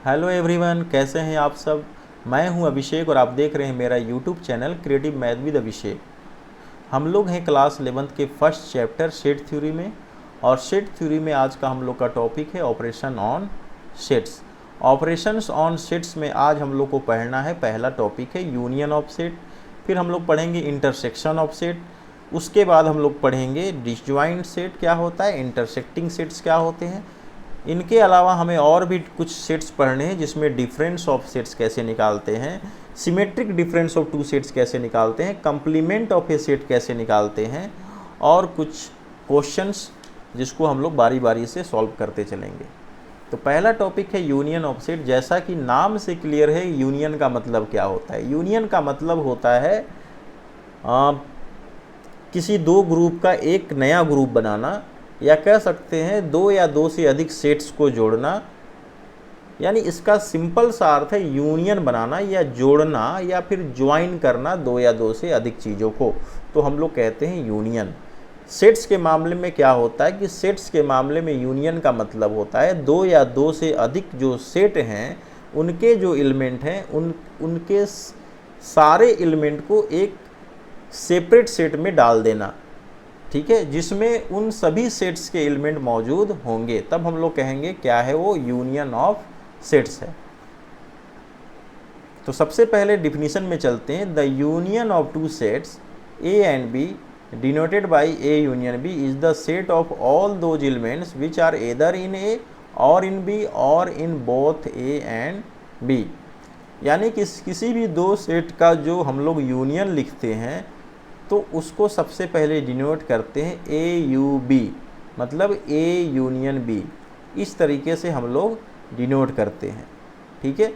Hello everyone, कैसे हैं आप सब। मैं हूं अभिषेक और आप देख रहे हैं मेरा YouTube channel creative math with Abhishek. हम लोग हैं क्लास 11th के फर्स्ट चैप्टर सेट थ्योरी में, और सेट थ्योरी में आज का हम लोग का टॉपिक है operation on sets. Operations on sets में आज हम लोग को पढ़ना है, पहला टॉपिक है यूनियन ऑफ सेट, फिर हम लोग पढ़ेंगे इंटरसेक्शन ऑफ सेट, उसके बाद हम लोग पढ़ेंगे डिसजॉइंट सेट क्या होता है, इंटरसेक्टिंग सेट्स क्या होते हैं। इनके अलावा हमें और भी कुछ सेट्स पढ़ने हैं जिसमें डिफरेंस ऑफ सेट्स कैसे निकालते हैं, symmetric difference of two sets कैसे निकालते हैं, कंप्लीमेंट ऑफ ए सेट कैसे निकालते हैं, और कुछ क्वेश्चंस जिसको हम लोग बारी बारी से सॉल्व करते चलेंगे। तो पहला टॉपिक है यूनियन ऑफ सेट। जैसा कि नाम से क्लियर है, यूनियन का मतलब क्या होता है। यूनियन का मतलब होता है किसी दो ग्रुप का एक नया ग्रुप बनाना, या कह सकते हैं दो या दो से अधिक सेट्स को जोड़ना। यानी इसका सिंपल सा अर्थ है यूनियन बनाना या जोड़ना या फिर ज्वाइन करना दो या दो से अधिक चीज़ों को, तो हम लोग कहते हैं यूनियन। सेट्स के मामले में क्या होता है कि सेट्स के मामले में यूनियन का मतलब होता है दो या दो से अधिक जो सेट हैं उनके जो एलिमेंट हैं उनके सारे एलिमेंट को एक सेपरेट सेट में डाल देना, ठीक है, जिसमें उन सभी सेट्स के एलिमेंट मौजूद होंगे, तब हम लोग कहेंगे क्या है वो यूनियन ऑफ सेट्स है। तो सबसे पहले डिफिनीशन में चलते हैं। The union of two sets A and B denoted by A union B is the set of all those elements which are either in A or in B or in both A and B. यानी कि किसी भी दो set का जो हम लोग union लिखते हैं तो उसको सबसे पहले डिनोट करते हैं ए यू बी, मतलब ए यूनियन बी। इस तरीके से हम लोग डिनोट करते हैं, ठीक है।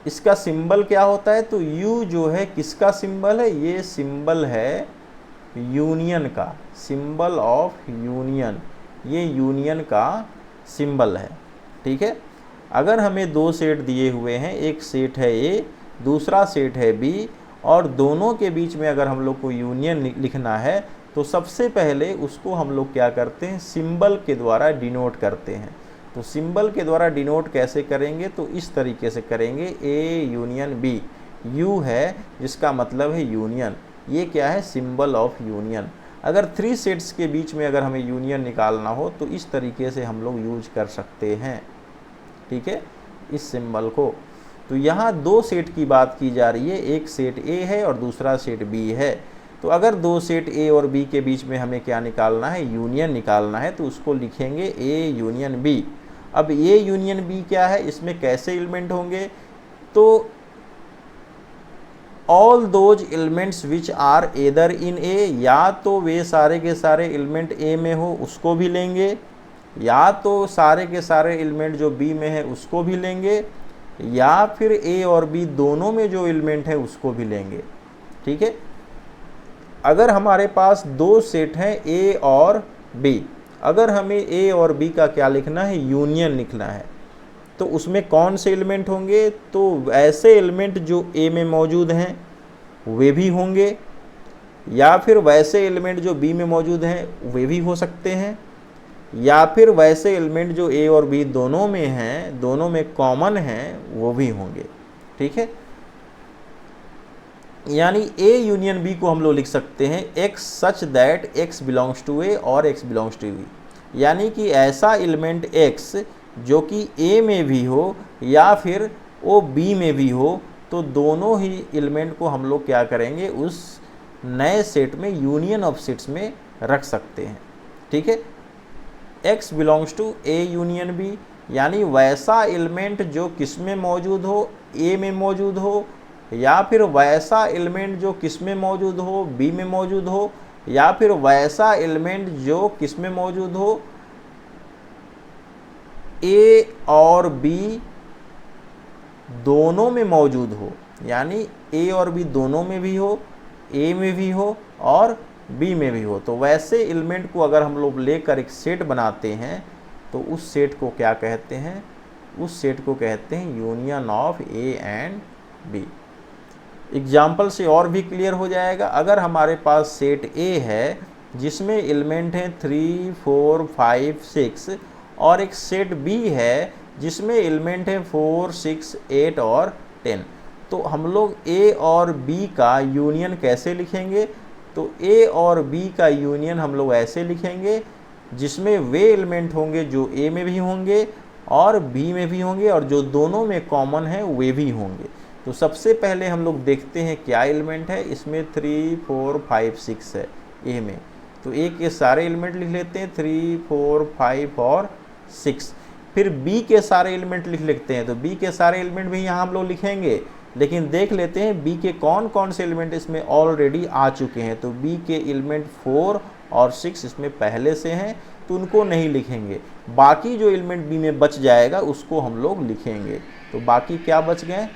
इसका सिंबल क्या होता है, तो यू जो है किसका सिंबल है, ये सिंबल है यूनियन का, सिंबल ऑफ यूनियन, ये यूनियन का सिंबल है, ठीक है। अगर हमें दो सेट दिए हुए हैं, एक सेट है ए, दूसरा सेट है बी, और दोनों के बीच में अगर हम लोग को यूनियन लिखना है तो सबसे पहले उसको हम लोग क्या करते हैं, सिंबल के द्वारा डिनोट करते हैं। तो सिंबल के द्वारा डिनोट कैसे करेंगे, तो इस तरीके से करेंगे, ए यूनियन बी। यू है जिसका मतलब है यूनियन, ये क्या है, सिंबल ऑफ यूनियन। अगर थ्री सेट्स के बीच में अगर हमें यूनियन निकालना हो तो इस तरीके से हम लोग यूज कर सकते हैं, ठीक है, इस सिंबल को। तो यहाँ दो सेट की बात की जा रही है, एक सेट ए है और दूसरा सेट बी है। तो अगर दो सेट ए और बी के बीच में हमें क्या निकालना है, यूनियन निकालना है, तो उसको लिखेंगे ए यूनियन बी। अब ए यूनियन बी क्या है, इसमें कैसे एलिमेंट होंगे, तो all those elements which are either in A, या तो वे सारे के सारे एलिमेंट ए में हो उसको भी लेंगे, या तो सारे के सारे एलिमेंट जो बी में है उसको भी लेंगे, या फिर ए और बी दोनों में जो एलिमेंट है उसको भी लेंगे, ठीक है। अगर हमारे पास दो सेट हैं ए और बी, अगर हमें ए और बी का क्या लिखना है, यूनियन लिखना है, तो उसमें कौन से एलिमेंट होंगे, तो ऐसे एलिमेंट जो ए में मौजूद हैं वे भी होंगे, या फिर वैसे एलिमेंट जो बी में मौजूद हैं वे भी हो सकते हैं, या फिर वैसे एलिमेंट जो ए और बी दोनों में हैं, दोनों में कॉमन हैं, वो भी होंगे, ठीक है। यानी ए यूनियन बी को हम लोग लिख सकते हैं X such that X belongs to A or X belongs to B. यानी कि ऐसा एलिमेंट एक्स जो कि ए में भी हो या फिर वो बी में भी हो, तो दोनों ही एलिमेंट को हम लोग क्या करेंगे, उस नए सेट में, यूनियन ऑफ सेट्स में रख सकते हैं, ठीक है। x belongs to A union B, यानी वैसा एलिमेंट जो किस में मौजूद हो, ए में मौजूद हो, या फिर वैसा एलिमेंट जो किस में मौजूद हो, बी में मौजूद हो, या फिर वैसा एलिमेंट जो किस में मौजूद हो, ए और बी दोनों में मौजूद हो। यानी ए और बी दोनों में भी हो, ए में भी हो और बी में भी हो। तो वैसे एलिमेंट को अगर हम लोग लेकर एक सेट बनाते हैं तो उस सेट को क्या कहते हैं, उस सेट को कहते हैं union of A and B. Example से और भी क्लियर हो जाएगा। अगर हमारे पास सेट ए है जिसमें एलिमेंट हैं 3, 4, 5, 6 और एक सेट बी है जिसमें एलिमेंट है 4, 6, 8 और 10। तो हम लोग ए और बी का यूनियन कैसे लिखेंगे? तो ए और बी का यूनियन हम लोग ऐसे लिखेंगे जिसमें वे एलिमेंट होंगे जो ए में भी होंगे और बी में भी होंगे, और जो दोनों में कॉमन है वे भी होंगे। तो सबसे पहले हम लोग देखते हैं क्या एलिमेंट है। इसमें 3, 4, 5, 6 है ए में, तो ए के सारे एलिमेंट लिख लेते हैं 3, 4, 5 और 6। फिर बी के सारे एलिमेंट लिख लेते हैं, तो बी के सारे एलिमेंट भी यहाँ हम लोग लिखेंगे, लेकिन देख लेते हैं बी के कौन कौन से एलिमेंट इसमें ऑलरेडी आ चुके हैं। तो बी के एलिमेंट 4 और 6 इसमें पहले से हैं, तो उनको नहीं लिखेंगे। बाकी जो एलिमेंट बी में बच जाएगा उसको हम लोग लिखेंगे। तो बाकी क्या बच गए?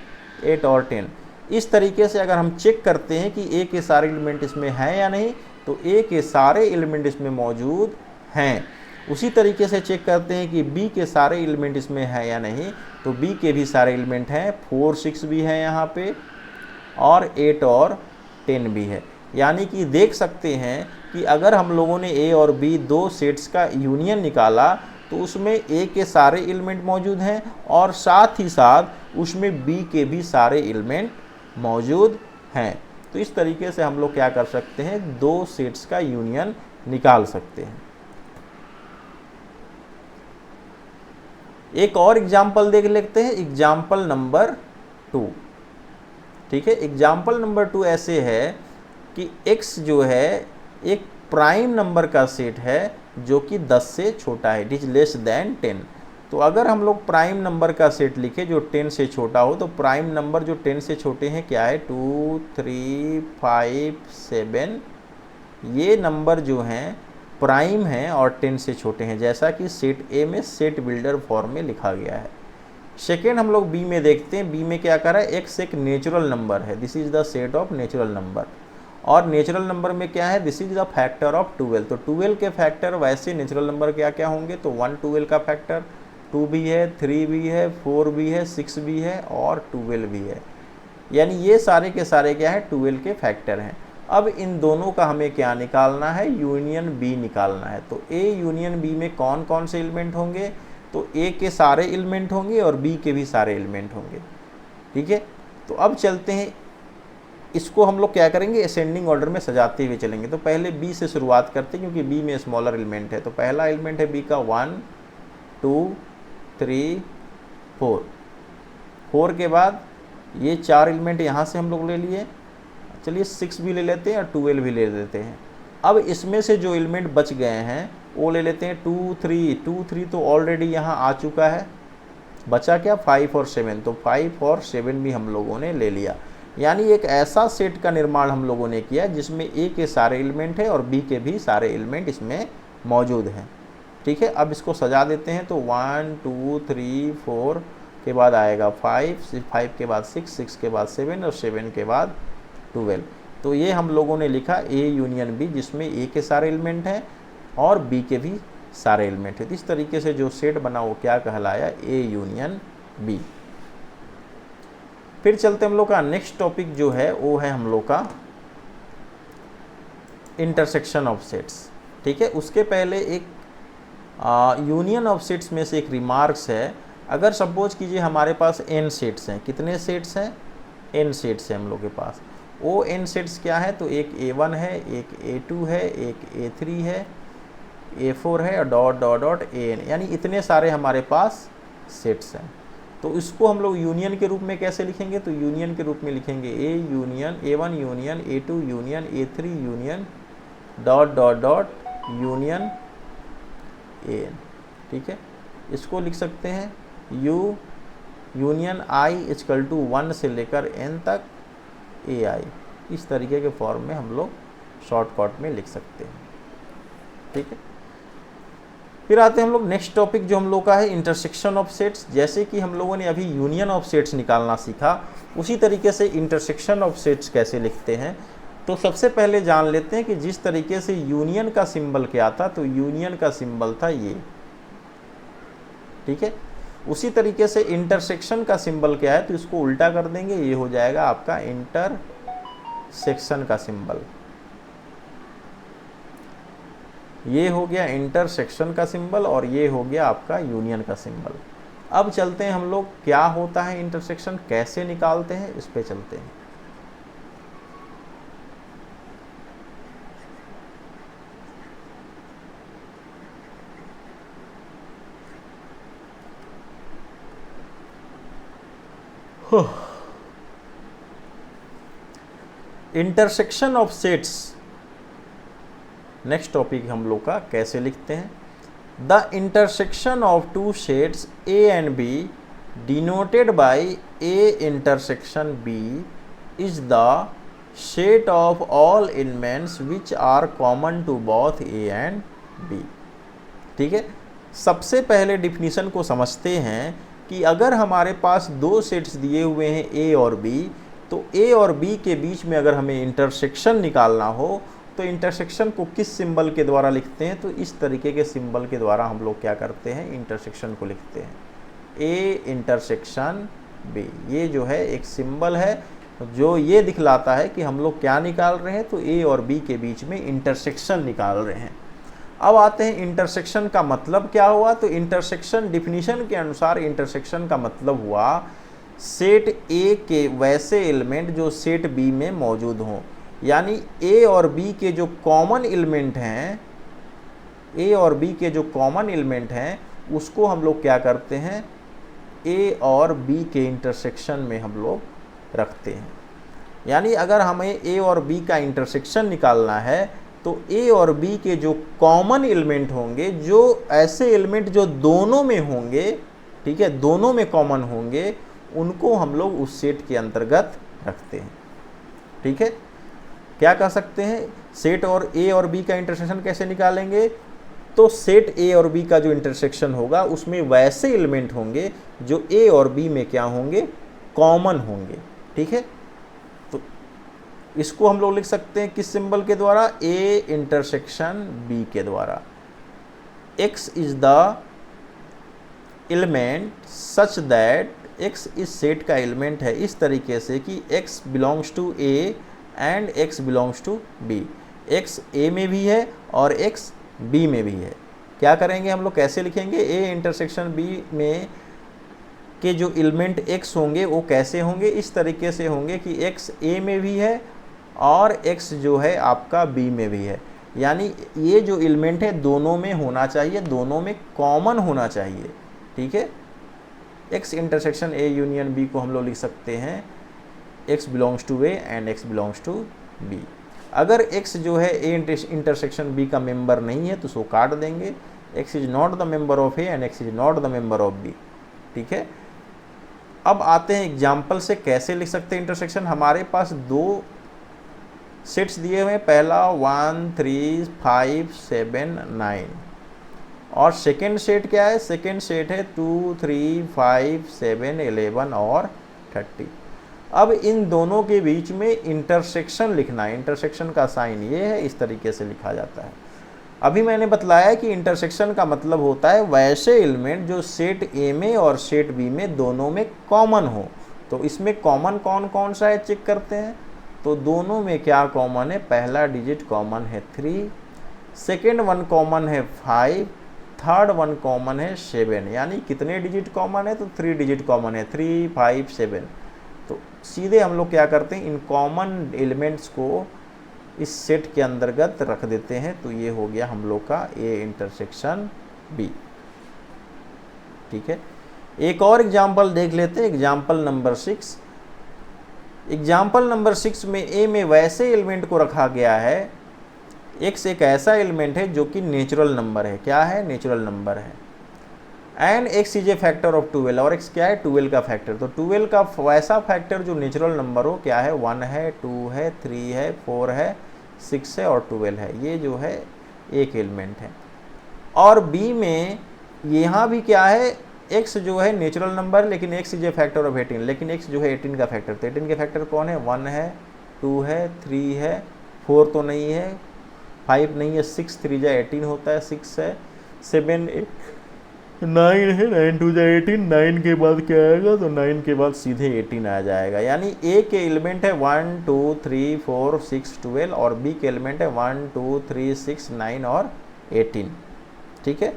8 और 10। इस तरीके से अगर हम चेक करते हैं कि ए के सारे एलिमेंट इसमें हैं या नहीं, तो ए के सारे एलिमेंट इसमें मौजूद हैं। उसी तरीके से चेक करते हैं कि बी के सारे एलिमेंट इसमें हैं या नहीं, तो बी के भी सारे एलिमेंट हैं, 4, 6 भी हैं यहाँ पे, और 8 और 10 भी है। यानी कि देख सकते हैं कि अगर हम लोगों ने ए और बी दो सेट्स का यूनियन निकाला तो उसमें ए के सारे एलिमेंट मौजूद हैं और साथ ही साथ उसमें बी के भी सारे एलिमेंट मौजूद हैं। तो इस तरीके से हम लोग क्या कर सकते हैं? दो सेट्स का यूनियन निकाल सकते हैं। एक और एग्जाम्पल देख लेते हैं, एग्जाम्पल नंबर 2। ठीक है, एग्जाम्पल नंबर 2 ऐसे है कि x जो है एक प्राइम नंबर का सेट है जो कि 10 से छोटा है, इट इज लेस देन 10। तो अगर हम लोग प्राइम नंबर का सेट लिखे जो 10 से छोटा हो, तो प्राइम नंबर जो 10 से छोटे हैं क्या है? 2, 3, 5, 7। ये नंबर जो हैं प्राइम हैं और 10 से छोटे हैं, जैसा कि सेट ए में सेट बिल्डर फॉर्म में लिखा गया है। सेकेंड हम लोग बी में देखते हैं। बी में क्या कर रहा है? एक्स एक नेचुरल नंबर है, this is the set of natural number. और नेचुरल नंबर में क्या है? This is the factor of 12। तो 12 के फैक्टर वैसे नेचुरल नंबर क्या क्या होंगे? तो 1 12 का फैक्टर 2 भी है, 3 भी है, 4 भी है, 6 भी है और 12 भी है। यानी ये सारे के सारे क्या है? 12 के फैक्टर हैं। अब इन दोनों का हमें क्या निकालना है? यूनियन बी निकालना है। तो ए यूनियन बी में कौन कौन से एलिमेंट होंगे? तो ए के सारे एलिमेंट होंगे और बी के भी सारे एलिमेंट होंगे। ठीक है, तो अब चलते हैं, इसको हम लोग क्या करेंगे? असेंडिंग ऑर्डर में सजाते हुए चलेंगे। तो पहले बी से शुरुआत करते हैं क्योंकि बी में स्मॉलर एलिमेंट है। तो पहला एलिमेंट है बी का 1, 2, 3, 4। 4 के बाद ये 4 एलिमेंट यहाँ से हम लोग ले लिए। चलिए 6 भी ले लेते हैं और 12 भी ले लेते हैं। अब इसमें से जो एलिमेंट बच गए हैं वो ले लेते हैं 2, 3। 2, 3 तो ऑलरेडी यहाँ आ चुका है, बचा क्या? 5 और 7। तो 5 और 7 भी हम लोगों ने ले लिया। यानी एक ऐसा सेट का निर्माण हम लोगों ने किया जिसमें ए के सारे एलिमेंट है और बी के भी सारे एलिमेंट इसमें मौजूद हैं। ठीक है, अब इसको सजा देते हैं। तो 1, 2, 3, 4 के बाद आएगा 5, 5 के बाद 6, 6 के बाद 7 और 7 के बाद 12। तो ये हम लोगों ने लिखा ए यूनियन बी, जिसमें ए के सारे एलिमेंट हैं और बी के भी सारे एलिमेंट हैं। इस तरीके से जो सेट बना वो क्या कहलाया? A union B. फिर चलते हम लोग का नेक्स्ट टॉपिक जो है वो है हम लोग का इंटरसेक्शन ऑफ सेट्स। ठीक है, उसके पहले एक यूनियन ऑफ सेट्स में से एक रिमार्क्स है। अगर सपोज कीजिए हमारे पास n सेट्स हैं, कितने सेट्स हैं? n सेट्स हैं हम लोग के पास। वो n सेट्स क्या है? तो एक A1 है, एक A2 है, एक A3 है, A4 है और डॉट डॉट डॉट AN, यानी इतने सारे हमारे पास सेट्स हैं। तो इसको हम लोग यूनियन के रूप में कैसे लिखेंगे? तो यूनियन के रूप में लिखेंगे A union A1 union A2 union A3 union dot dot dot union AN। ठीक है, इसको लिख सकते हैं U union I equal to 1 से लेकर n तक AI। इस तरीके के फॉर्म में हम लोग शॉर्टकट में लिख सकते हैं। ठीक है, फिर आते हैं हम लोग नेक्स्ट टॉपिक जो हम लोग का है इंटरसेक्शन ऑफ सेट्स। जैसे कि हम लोगों ने अभी यूनियन ऑफ सेट्स निकालना सीखा, उसी तरीके से इंटरसेक्शन ऑफ सेट्स कैसे लिखते हैं। तो सबसे पहले जान लेते हैं कि जिस तरीके से यूनियन का सिंबल क्या था, तो यूनियन का सिंबल था ये। ठीक है, उसी तरीके से इंटरसेक्शन का सिंबल क्या है, तो इसको उल्टा कर देंगे, ये हो जाएगा आपका इंटरसेक्शन का सिंबल। ये हो गया इंटरसेक्शन का सिंबल और ये हो गया आपका यूनियन का सिंबल। अब चलते हैं हम लोग, क्या होता है इंटरसेक्शन, कैसे निकालते हैं, इस पे चलते हैं। Intersection of sets, next topic हम लोग का, कैसे लिखते हैं। The intersection of two sets A and B denoted by A intersection B is the set of all elements which are common to both A and B. ठीक है, सबसे पहले डिफिनीशन को समझते हैं कि अगर हमारे पास दो सेट्स दिए हुए हैं ए और बी, तो ए और बी के बीच में अगर हमें इंटरसेक्शन निकालना हो तो इंटरसेक्शन को किस सिंबल के द्वारा लिखते हैं, तो इस तरीके के सिंबल के द्वारा हम लोग क्या करते हैं, इंटरसेक्शन को लिखते हैं। ए इंटरसेक्शन बी, ये जो है एक सिंबल है जो ये दिखलाता है कि हम लोग क्या निकाल रहे हैं, तो ए और बी के बीच में इंटरसेक्शन निकाल रहे हैं। अब आते हैं इंटरसेक्शन का मतलब क्या हुआ। तो इंटरसेक्शन डिफिनीशन के अनुसार इंटरसेक्शन का मतलब हुआ सेट ए के वैसे एलिमेंट जो सेट बी में मौजूद हों, यानी ए और बी के जो कॉमन एलिमेंट हैं, ए और बी के जो कॉमन एलिमेंट हैं उसको हम लोग क्या करते हैं, ए और बी के इंटरसेक्शन में हम लोग रखते हैं। यानी अगर हमें ए और बी का इंटरसेक्शन निकालना है तो ए और बी के जो कॉमन एलिमेंट होंगे, जो ऐसे एलिमेंट जो दोनों में होंगे, ठीक है, दोनों में कॉमन होंगे, उनको हम लोग उस सेट के अंतर्गत रखते हैं। ठीक है, क्या कह सकते हैं, सेट और ए और बी का इंटरसेक्शन कैसे निकालेंगे, तो सेट ए और बी का जो इंटरसेक्शन होगा उसमें वैसे एलिमेंट होंगे जो ए और बी में क्या होंगे, कॉमन होंगे। ठीक है, तो इसको हम लोग लिख सकते हैं किस सिंबल के द्वारा, ए इंटरसेक्शन बी के द्वारा। X is the element such that, X इस सेट का एलिमेंट है इस तरीके से कि X belongs to A and X belongs to B. X A में भी है और एक्स बी में भी है। क्या करेंगे हम लोग, कैसे लिखेंगे, ए इंटरसेक्शन बी में के जो एलिमेंट एक्स होंगे वो कैसे होंगे, इस तरीके से होंगे कि एक्स ए में भी है और एक्स जो है आपका बी में भी है। यानी ये जो एलिमेंट है दोनों में होना चाहिए, दोनों में कॉमन होना चाहिए। ठीक है, X intersection A union B को हम लोग लिख सकते हैं X belongs to A and X belongs to B. अगर एक्स जो है ए इंटरसेक्शन बी का मेंबर नहीं है तो उसको काट देंगे, X is not the member of A and X is not the member of B. ठीक है, अब आते हैं एग्जाम्पल से कैसे लिख सकते हैं इंटरसेक्शन। हमारे पास दो सेट्स दिए हुए हैं, पहला 1 3 5 7 9 और सेकेंड सेट क्या है, सेकेंड सेट है 2 3 5 7 11 और 30। अब इन दोनों के बीच में इंटरसेक्शन लिखना है, इंटरसेक्शन का साइन ये है, इस तरीके से लिखा जाता है। अभी मैंने बतलाया कि इंटरसेक्शन का मतलब होता है वैसे एलिमेंट जो सेट ए में और सेट बी में दोनों में कॉमन हो। तो इसमें कॉमन कौन कौन सा है चेक करते हैं। तो दोनों में क्या कॉमन है, पहला डिजिट कॉमन है 3, सेकेंड वन कॉमन है 5, थर्ड वन कॉमन है 7। यानी कितने डिजिट कॉमन है, तो 3 डिजिट कॉमन है, 3 5 7। तो सीधे हम लोग क्या करते हैं, इन कॉमन एलिमेंट्स को इस सेट के अंतर्गत रख देते हैं। तो ये हो गया हम लोग का ए इंटरसेक्शन बी। ठीक है, एक और एग्जाम्पल देख लेते हैं, एग्जाम्पल नंबर 6। एग्जाम्पल नंबर 6 में ए में वैसे एलिमेंट को रखा गया है, एक्स एक ऐसा एलिमेंट है जो कि नेचुरल नंबर है। क्या है, नेचुरल नंबर है। And X is a factor of 12 और एक्स क्या है, 12 का फैक्टर। तो 12 का वैसा फैक्टर जो नेचुरल नंबर हो, क्या है, 1 है, 2 है, 3 है, 4 है, 6 है और 12 है। ये जो है एक एलिमेंट है। और बी में यहाँ भी क्या है, एक्स जो है नेचुरल नंबर, लेकिन x is a factor of 18, लेकिन एक्स जो है 18 का फैक्टर। तो 18 के फैक्टर कौन है, 1 है, 2 है, 3 है, 4 तो नहीं है, 5 नहीं है, 6 3 जा 18 होता है, 6 है, 7 8 9 है, 9 2 जा 18, 9 के बाद क्या आएगा, तो 9 के बाद सीधे 18 आ जाएगा। यानी ए के एलिमेंट है 1 2 3 4 6 12 और बी के एलिमेंट है 1 2 3 6 9 और 18। ठीक है,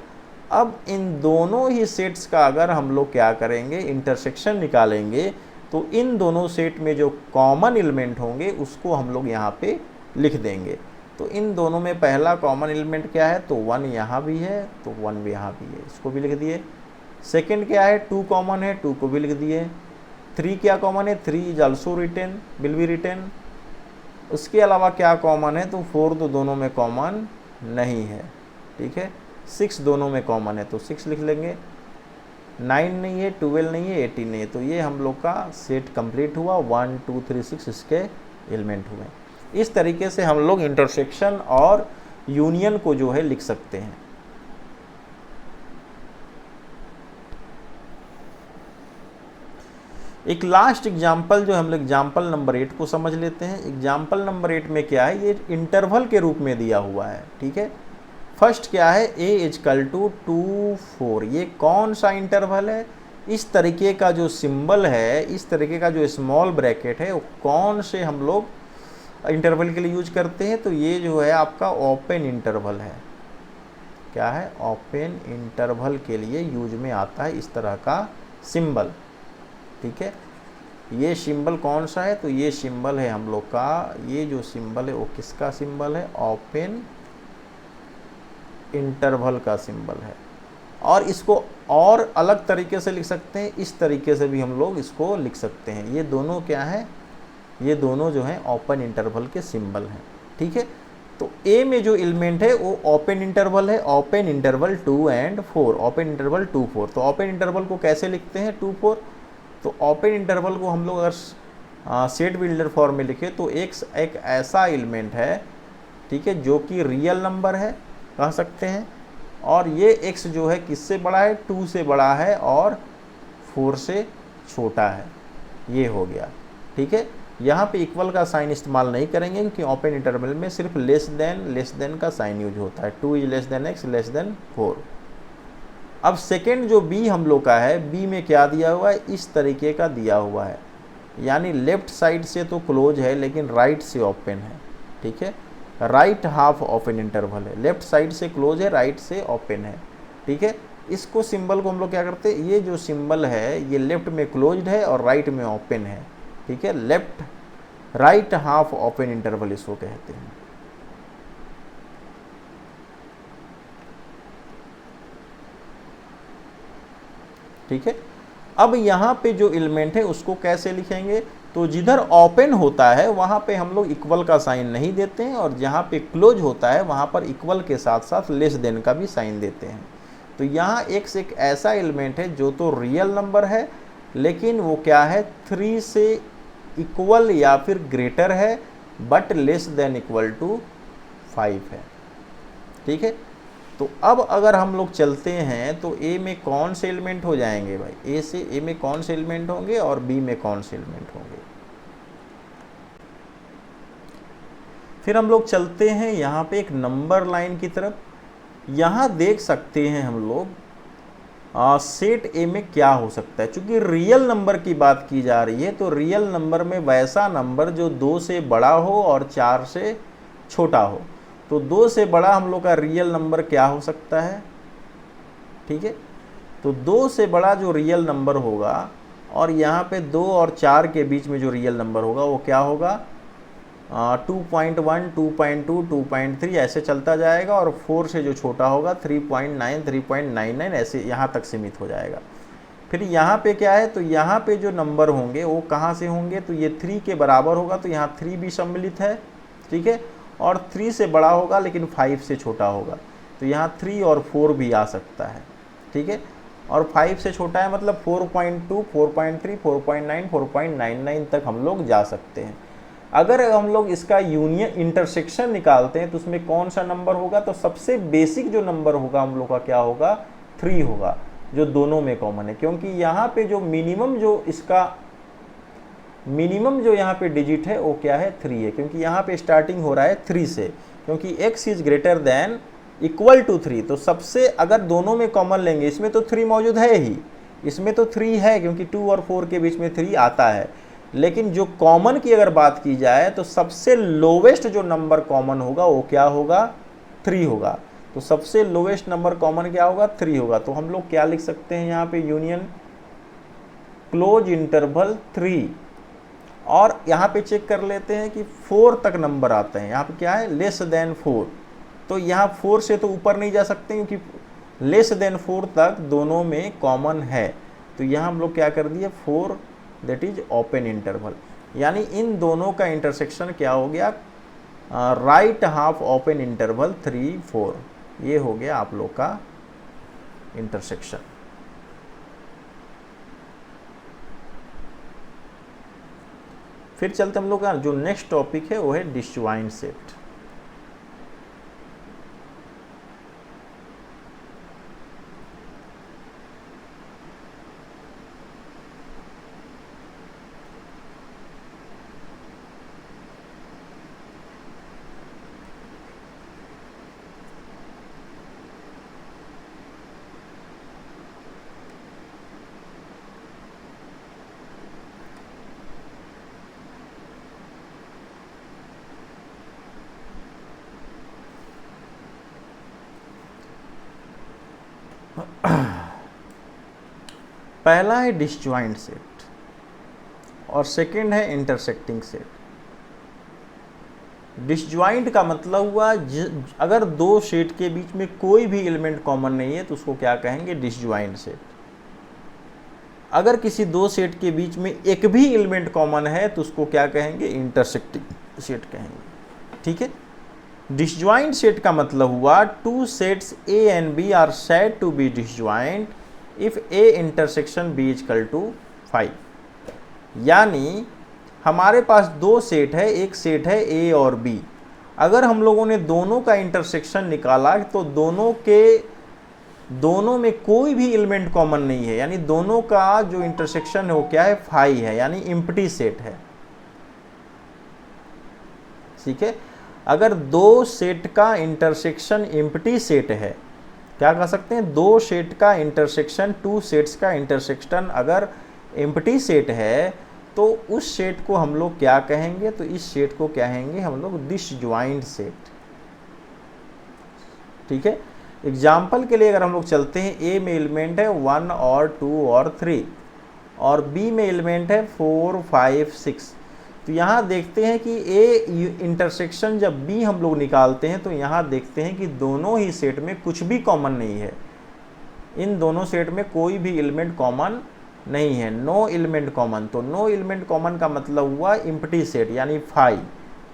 अब इन दोनों ही सेट्स का अगर हम लोग क्या करेंगे, इंटरसेक्शन निकालेंगे, तो इन दोनों सेट में जो कॉमन एलिमेंट होंगे उसको हम लोग यहाँ पे लिख देंगे। तो इन दोनों में पहला कॉमन एलिमेंट क्या है, तो 1 यहाँ भी है, तो 1 भी यहाँ भी है, इसको भी लिख दिए। सेकंड क्या है, 2 कॉमन है, 2 को भी लिख दिए। 3 क्या कॉमन है, 3 is also written, will be written. उसके अलावा क्या कॉमन है, तो 4 तो दोनों में कॉमन नहीं है, ठीक है। 6 दोनों में कॉमन है, तो 6 लिख लेंगे। 9 नहीं है, 12 नहीं है, 18 नहीं है। तो ये हम लोग का सेट कंप्लीट हुआ, 1 2 3 6 इसके एलिमेंट हुए। इस तरीके से हम लोग इंटरसेक्शन और यूनियन को जो है लिख सकते हैं। एक लास्ट एग्जाम्पल जो हम लोग एग्जाम्पल नंबर 8 को समझ लेते हैं। एग्जाम्पल नंबर 8 में क्या है, ये इंटरवल के रूप में दिया हुआ है, ठीक है। फर्स्ट क्या है, a इजकल टू 2 4, ये कौन सा इंटरवल है, इस तरीके का जो सिंबल है, इस तरीके का जो स्मॉल ब्रैकेट है, वो कौन से हम लोग इंटरवल के लिए यूज करते हैं, तो ये जो है आपका ओपन इंटरवल है। क्या है, ओपन इंटरवल के लिए यूज में आता है इस तरह का सिंबल, ठीक है। ये सिंबल कौन सा है, तो ये सिंबल है हम लोग का, ये जो सिंबल है वो किसका सिंबल है, ओपन इंटरवल का सिंबल है। और इसको और अलग तरीके से लिख सकते हैं, इस तरीके से भी हम लोग इसको लिख सकते हैं। ये दोनों क्या है, ये दोनों जो हैं ओपन इंटरवल के सिंबल हैं, ठीक है। तो ए में जो एलिमेंट है वो ओपन इंटरवल है, ओपन इंटरवल 2 और 4, ओपन इंटरवल 2 4। तो ओपन इंटरवल को कैसे लिखते हैं, 2 4। तो ओपन इंटरवल को हम लोग अगर सेट बिल्डर फॉर्म में लिखे तो एक ऐसा एलिमेंट है, ठीक है, जो कि रियल नंबर है कह सकते हैं, और ये x जो है किससे बड़ा है, 2 से बड़ा है और 4 से छोटा है, ये हो गया, ठीक है। यहाँ पे इक्वल का साइन इस्तेमाल नहीं करेंगे क्योंकि ओपन इंटरवल में सिर्फ लेस देन का साइन यूज होता है, 2 is less than x less than 4। अब सेकेंड जो b हम लोग का है, b में क्या दिया हुआ है, इस तरीके का दिया हुआ है, यानी लेफ्ट साइड से तो क्लोज है लेकिन राइट से ओपन है, ठीक है। राइट हाफ ओपन इंटरवल है, लेफ्ट साइड से क्लोज है, राइट से ओपन है, ठीक है। इसको सिंबल को हम लोग क्या करते हैं, ये जो सिंबल है ये लेफ्ट में क्लोज्ड है और राइट में ओपन है, ठीक है। Left right half open interval इसको कहते हैं। ठीक है, अब यहाँ पे जो एलिमेंट है उसको कैसे लिखेंगे, तो जिधर ओपन होता है वहाँ पे हम लोग इक्वल का साइन नहीं देते हैं, और जहाँ पे क्लोज होता है वहाँ पर इक्वल के साथ साथ लेस देन का भी साइन देते हैं। तो यहाँ x एक ऐसा एलिमेंट है जो तो रियल नंबर है, लेकिन वो क्या है, 3 से इक्वल या फिर ग्रेटर है, but less than equal to 5 है, ठीक है। तो अब अगर हम लोग चलते हैं तो a में कौन से एलिमेंट हो जाएंगे भाई, a में कौन से एलिमेंट होंगे और b में कौन से एलिमेंट होंगे। फिर हम लोग चलते हैं यहाँ पे एक नंबर लाइन की तरफ। यहाँ देख सकते हैं हम लोग सेट a में क्या हो सकता है। चूंकि रियल नंबर की बात की जा रही है तो रियल नंबर में वैसा नंबर जो 2 से बड़ा हो और 4 से छोटा हो। तो 2 से बड़ा हम लोग का रियल नंबर क्या हो सकता है, ठीक है। तो 2 से बड़ा जो रियल नंबर होगा, और यहाँ पे 2 और 4 के बीच में जो रियल नंबर होगा वो क्या होगा, 2.1 2.2 2.3 ऐसे चलता जाएगा, और 4 से जो छोटा होगा 3.9 3.99 ऐसे यहाँ तक सीमित हो जाएगा। फिर यहाँ पे क्या है, तो यहाँ पे जो नंबर होंगे वो कहाँ से होंगे, तो ये 3 के बराबर होगा, तो यहाँ 3 भी सम्मिलित है, ठीक है। और 3 से बड़ा होगा लेकिन 5 से छोटा होगा, तो यहाँ 3 और 4 भी आ सकता है, ठीक है। और 5 से छोटा है मतलब 4.2 4.3 4.9 4.99 तक हम लोग जा सकते हैं। अगर हम लोग इसका यूनियन इंटरसेक्शन निकालते हैं तो उसमें कौन सा नंबर होगा, तो सबसे बेसिक जो नंबर होगा हम लोग का क्या होगा, 3 होगा, जो दोनों में कॉमन है। क्योंकि यहाँ पे जो मिनिमम जो यहाँ पे डिजिट है वो क्या है, 3 है, क्योंकि यहाँ पे स्टार्टिंग हो रहा है 3 से, क्योंकि x is greater than equal to 3। तो सबसे अगर दोनों में कॉमन लेंगे, इसमें तो 3 मौजूद है ही, इसमें तो 3 है क्योंकि 2 और 4 के बीच में 3 आता है, लेकिन जो कॉमन की अगर बात की जाए तो सबसे लोवेस्ट जो नंबर कॉमन होगा वो क्या होगा, 3 होगा। तो सबसे लोएस्ट नंबर कॉमन क्या होगा, 3 होगा। तो हम लोग क्या लिख सकते हैं यहाँ पे, यूनियन क्लोज इंटरवल 3। और यहाँ पे चेक कर लेते हैं कि 4 तक नंबर आते हैं। यहाँ पे क्या है, लेस देन 4, तो यहाँ 4 से तो ऊपर नहीं जा सकते क्योंकि लेस देन 4 तक दोनों में कॉमन है। तो यहाँ हम लोग क्या कर दिए, 4 दैट इज ओपन इंटरवल, यानी इन दोनों का इंटरसेक्शन क्या हो गया, राइट हाफ ओपन इंटरवल 3 4, ये हो गया आप लोग का इंटरसेक्शन। फिर चलते हम लोग का जो नेक्स्ट टॉपिक है वो है डिसजॉइंट सेट। पहला है डिसजॉइंट सेट और सेकंड है इंटरसेक्टिंग सेट। डिसजॉइंट का मतलब हुआ अगर दो सेट के बीच में कोई भी एलिमेंट कॉमन नहीं है तो उसको क्या कहेंगे, डिसजॉइंट सेट। अगर किसी दो सेट के बीच में एक भी एलिमेंट कॉमन है तो उसको क्या कहेंगे, इंटरसेक्टिंग सेट कहेंगे। ठीक है, डिसजॉइंट सेट का मतलब हुआ two sets A and B are said to be disjoint if A intersection B equal to 5। यानी हमारे पास दो सेट है, एक सेट है A और B। अगर हम लोगों ने दोनों का इंटरसेक्शन निकाला तो दोनों में कोई भी एलिमेंट कॉमन नहीं है, यानी दोनों का जो इंटरसेक्शन है वो क्या है, 5 है, यानी एम्प्टी सेट है। ठीक है, अगर दो सेट का इंटरसेक्शन एम्प्टी सेट है, क्या कह सकते हैं, दो सेट का इंटरसेक्शन, टू सेट्स का इंटरसेक्शन अगर एम्प्टी सेट है तो उस सेट को हम लोग क्या कहेंगे, तो इस सेट को कहेंगे हम लोग डिसजॉइंट सेट। ठीक है, एग्जाम्पल के लिए अगर हम लोग चलते हैं, ए में एलिमेंट है 1 और 2 और 3 और बी में एलिमेंट है 4 5 6। तो यहाँ देखते हैं कि ए इंटरसेक्शन जब बी हम लोग निकालते हैं तो यहाँ देखते हैं कि दोनों ही सेट में कुछ भी कॉमन नहीं है। इन दोनों सेट में कोई भी एलिमेंट कॉमन नहीं है, नो एलिमेंट कॉमन। तो नो एलिमेंट कॉमन का मतलब हुआ एम्प्टी सेट, यानी 5।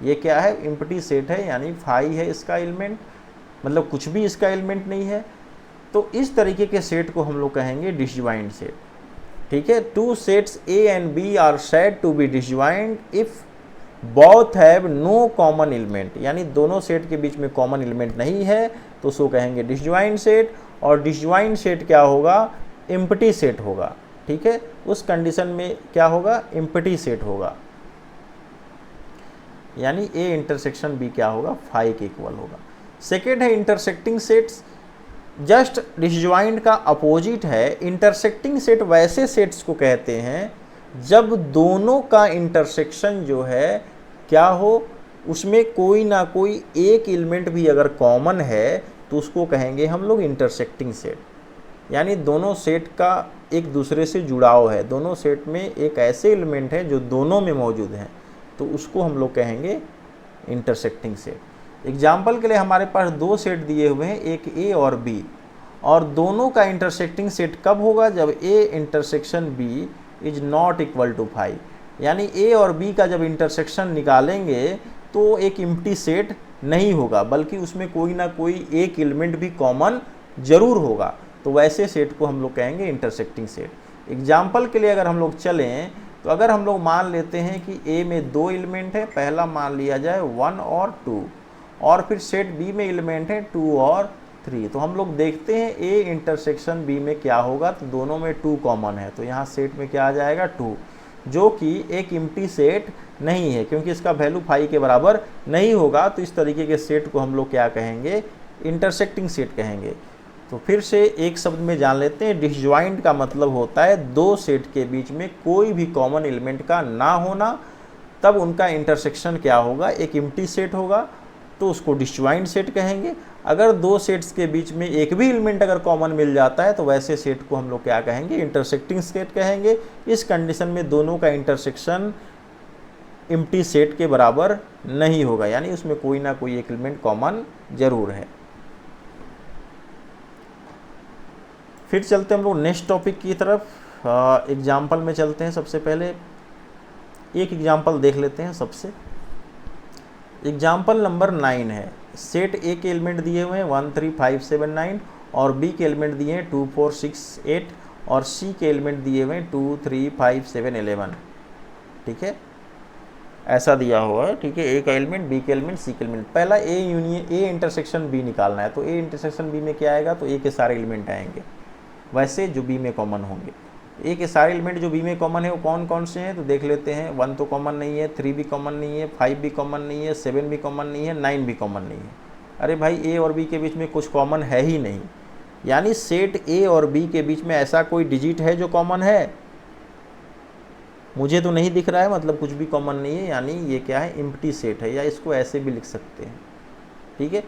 ये क्या है, एम्प्टी सेट है, यानी 5 है इसका एलिमेंट, मतलब कुछ भी इसका एलिमेंट नहीं है। तो इस तरीके के सेट को हम लोग कहेंगे डिसजॉइंट सेट। ठीक है, two sets A and B are said to be disjoint if both have no common element, यानी दोनों सेट के बीच में कॉमन एलिमेंट नहीं है तो उसको कहेंगे डिसजॉइंट सेट। और डिसजॉइंट सेट क्या होगा, एम्प्टी सेट होगा। ठीक है, उस कंडीशन में क्या होगा, एम्प्टी सेट होगा, यानी A इंटरसेक्शन B क्या होगा, 5 के इक्वल होगा। सेकेंड है इंटरसेक्टिंग सेट्स, जस्ट डिसजॉइंट का अपोजिट है। इंटरसेक्टिंग सेट वैसे सेट्स को कहते हैं जब दोनों का इंटरसेक्शन जो है क्या हो, उसमें कोई ना कोई एक एलिमेंट भी अगर कॉमन है तो उसको कहेंगे हम लोग इंटरसेक्टिंग सेट। यानी दोनों सेट का एक दूसरे से जुड़ाव है, दोनों सेट में एक ऐसे एलिमेंट है जो दोनों में मौजूद हैं, तो उसको हम लोग कहेंगे इंटरसेक्टिंग सेट। एग्जाम्पल के लिए हमारे पास दो सेट दिए हुए हैं, एक A और B, और दोनों का इंटरसेक्टिंग सेट कब होगा, जब A intersection B is not equal to 5। यानी A और B का जब इंटरसेक्शन निकालेंगे तो एक एम्प्टी सेट नहीं होगा, बल्कि उसमें कोई ना कोई एक एलिमेंट भी कॉमन जरूर होगा। तो वैसे सेट को हम लोग कहेंगे इंटरसेक्टिंग सेट। एग्जाम्पल के लिए अगर हम लोग चलें तो अगर हम लोग मान लेते हैं कि A में दो एलिमेंट है, पहला मान लिया जाए 1 और 2, और फिर सेट B में एलिमेंट है 2 और 3, तो हम लोग देखते हैं A इंटरसेक्शन B में क्या होगा, तो दोनों में 2 कॉमन है, तो यहाँ सेट में क्या आ जाएगा 2, जो कि एक एम्प्टी सेट नहीं है क्योंकि इसका वैल्यू 5 के बराबर नहीं होगा। तो इस तरीके के सेट को हम लोग क्या कहेंगे, इंटरसेक्टिंग सेट कहेंगे। तो फिर से एक शब्द में जान लेते हैं, डिसजॉइंट का मतलब होता है दो सेट के बीच में कोई भी कॉमन एलिमेंट का ना होना, तब उनका इंटरसेक्शन क्या होगा, एक एम्प्टी सेट होगा। तो उसको डिसजॉइंट सेट कहेंगे। अगर दो सेट्स के बीच में एक भी एलिमेंट अगर कॉमन मिल जाता है तो वैसे सेट को हम लोग क्या कहेंगे, इंटरसेक्टिंग सेट कहेंगे। इस कंडीशन में दोनों का इंटरसेक्शन एम्प्टी सेट के बराबर नहीं होगा, यानी उसमें कोई ना कोई एक एलिमेंट कॉमन जरूर है। फिर चलते हम लोग नेक्स्ट टॉपिक की तरफ, एग्जाम्पल में चलते हैं। सबसे पहले एक एग्जाम्पल देख लेते हैं। सबसे एग्जाम्पल नंबर 9 है, सेट ए के एलिमेंट दिए हुए हैं 1 3 5 7 9 और बी के एलिमेंट दिए हैं 2 4 6 8 और सी के एलिमेंट दिए हुए हैं 2 3 5 7 11। ठीक है, ऐसा दिया हुआ है। ठीक है, ए का एलिमेंट, बी के एलिमेंट, सी के एलिमेंट। पहला A union A intersection B निकालना है, तो ए इंटरसेक्शन बी में क्या आएगा, तो ए के सारे एलिमेंट आएंगे वैसे जो बी में कॉमन होंगे। ए के सारे एलिमेंट जो बी में कॉमन है वो कौन कौन से हैं, तो देख लेते हैं। 1 तो कॉमन नहीं है, 3 भी कॉमन नहीं है, 5 भी कॉमन नहीं है, 7 भी कॉमन नहीं है, 9 भी कॉमन नहीं है। अरे भाई, ए और बी के बीच में कुछ कॉमन है ही नहीं, यानी सेट ए और बी के बीच में ऐसा कोई डिजिट है जो कॉमन है, मुझे तो नहीं दिख रहा है, मतलब कुछ भी कॉमन नहीं है, यानी ये क्या है, एम्प्टी सेट है, या इसको ऐसे भी लिख सकते हैं। ठीक है,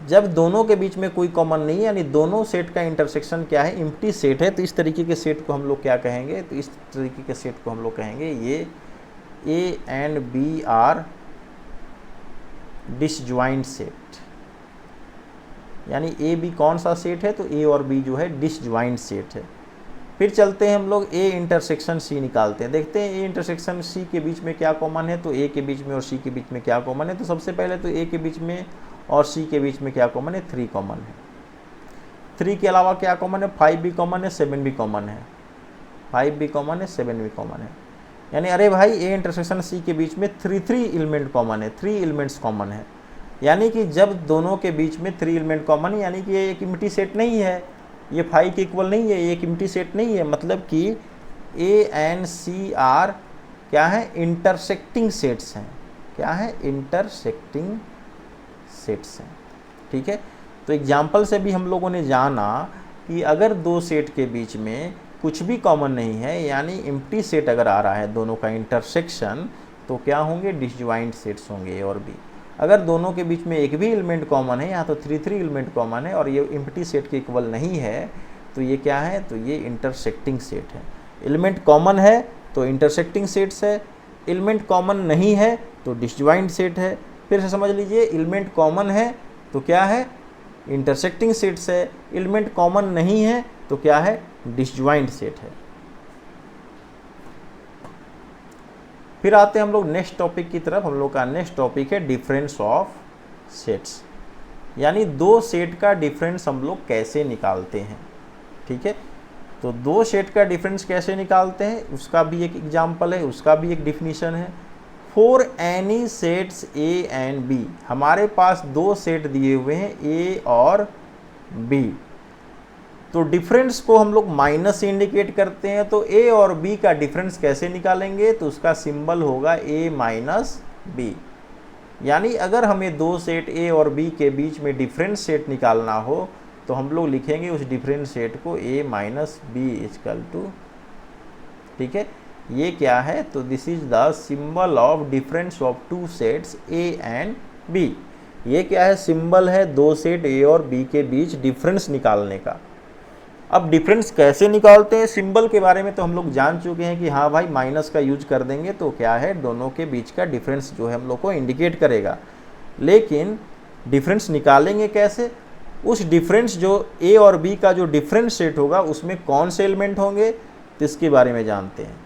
जब दोनों के बीच में कोई कॉमन नहीं है, यानी दोनों सेट का इंटरसेक्शन क्या है, एम्प्टी सेट है, तो इस तरीके के सेट को हम लोग क्या कहेंगे, तो इस तरीके के सेट को हम लोग कहेंगे ये A and B are disjoint set. यानी ए बी कौन सा सेट है, तो ए और बी जो है डिसजॉइंट सेट है। फिर चलते हैं हम लोग ए इंटरसेक्शन सी निकालते हैं। देखते हैं ए इंटरसेक्शन सी के बीच में क्या कॉमन है, तो ए के बीच में और सी के बीच में क्या कॉमन है। तो सबसे पहले तो ए के बीच में और सी के बीच में क्या कॉमन है, 3 कॉमन है। 3 के अलावा क्या कॉमन है, 5 भी कॉमन है, 7 भी कॉमन है, 5 भी कॉमन है, 7 भी कॉमन है। यानी अरे भाई, ए इंटरसेक्शन सी के बीच में 3 एलिमेंट कॉमन है, 3 एलिमेंट्स कॉमन है। यानी कि जब दोनों के बीच में 3 एलिमेंट कॉमन है, यानी कि ये एक एम्प्टी सेट नहीं है, ये 5 के इक्वल नहीं है, ये एक एम्प्टी सेट नहीं है। मतलब कि ए एंड सी आर क्या है, इंटरसेक्टिंग सेट्स हैं। क्या है, इंटरसेक्टिंग सेट्स हैं। ठीक है, तो एग्जाम्पल से भी हम लोगों ने जाना कि अगर दो सेट के बीच में कुछ भी कॉमन नहीं है, यानी एम्प्टी सेट अगर आ रहा है दोनों का इंटरसेक्शन, तो क्या होंगे, डिसजॉइंट सेट्स होंगे ए और बी। अगर दोनों के बीच में एक भी एलिमेंट कॉमन है, यहाँ तो 3 एलिमेंट कॉमन है और ये एम्प्टी सेट के इक्वल नहीं है, तो ये क्या है, तो ये इंटरसेक्टिंग सेट है। एलिमेंट कॉमन है तो इंटरसेक्टिंग सेट्स है, एलिमेंट कॉमन नहीं है तो डिसजॉइंट सेट है। फिर से समझ लीजिए, एलिमेंट कॉमन है तो क्या है, इंटरसेक्टिंग सेट्स है, एलिमेंट कॉमन नहीं है तो क्या है, डिसजॉइंट सेट है। फिर आते हैं हम लोग नेक्स्ट टॉपिक की तरफ। हम लोग का नेक्स्ट टॉपिक है डिफरेंस ऑफ सेट्स, यानी दो सेट का डिफरेंस हम लोग कैसे निकालते हैं। ठीक है, तो दो सेट का डिफरेंस कैसे निकालते हैं उसका भी एक एग्जाम्पल है, उसका भी एक डिफिनीशन है। For any sets A and B, हमारे पास दो सेट दिए हुए हैं ए और बी, तो डिफरेंस को हम लोग माइनस से इंडिकेट करते हैं। तो ए और बी का डिफरेंस कैसे निकालेंगे, तो उसका सिंबल होगा ए माइनस बी। यानी अगर हमें दो सेट ए और बी के बीच में डिफरेंस सेट निकालना हो तो हम लोग लिखेंगे उस डिफरेंस सेट को A minus B equal to, ठीक है, ये क्या है, तो this is the symbol of difference of two sets A and B. ये क्या है, सिंबल है दो सेट ए और बी के बीच डिफरेंस निकालने का। अब डिफरेंस कैसे निकालते हैं, सिंबल के बारे में तो हम लोग जान चुके हैं कि हाँ भाई माइनस का यूज कर देंगे तो क्या है, दोनों के बीच का डिफरेंस जो है हम लोग को इंडिकेट करेगा। लेकिन डिफरेंस निकालेंगे कैसे, उस डिफरेंस जो ए और बी का जो डिफरेंस सेट होगा उसमें कौन से एलिमेंट होंगे, तो इसके बारे में जानते हैं।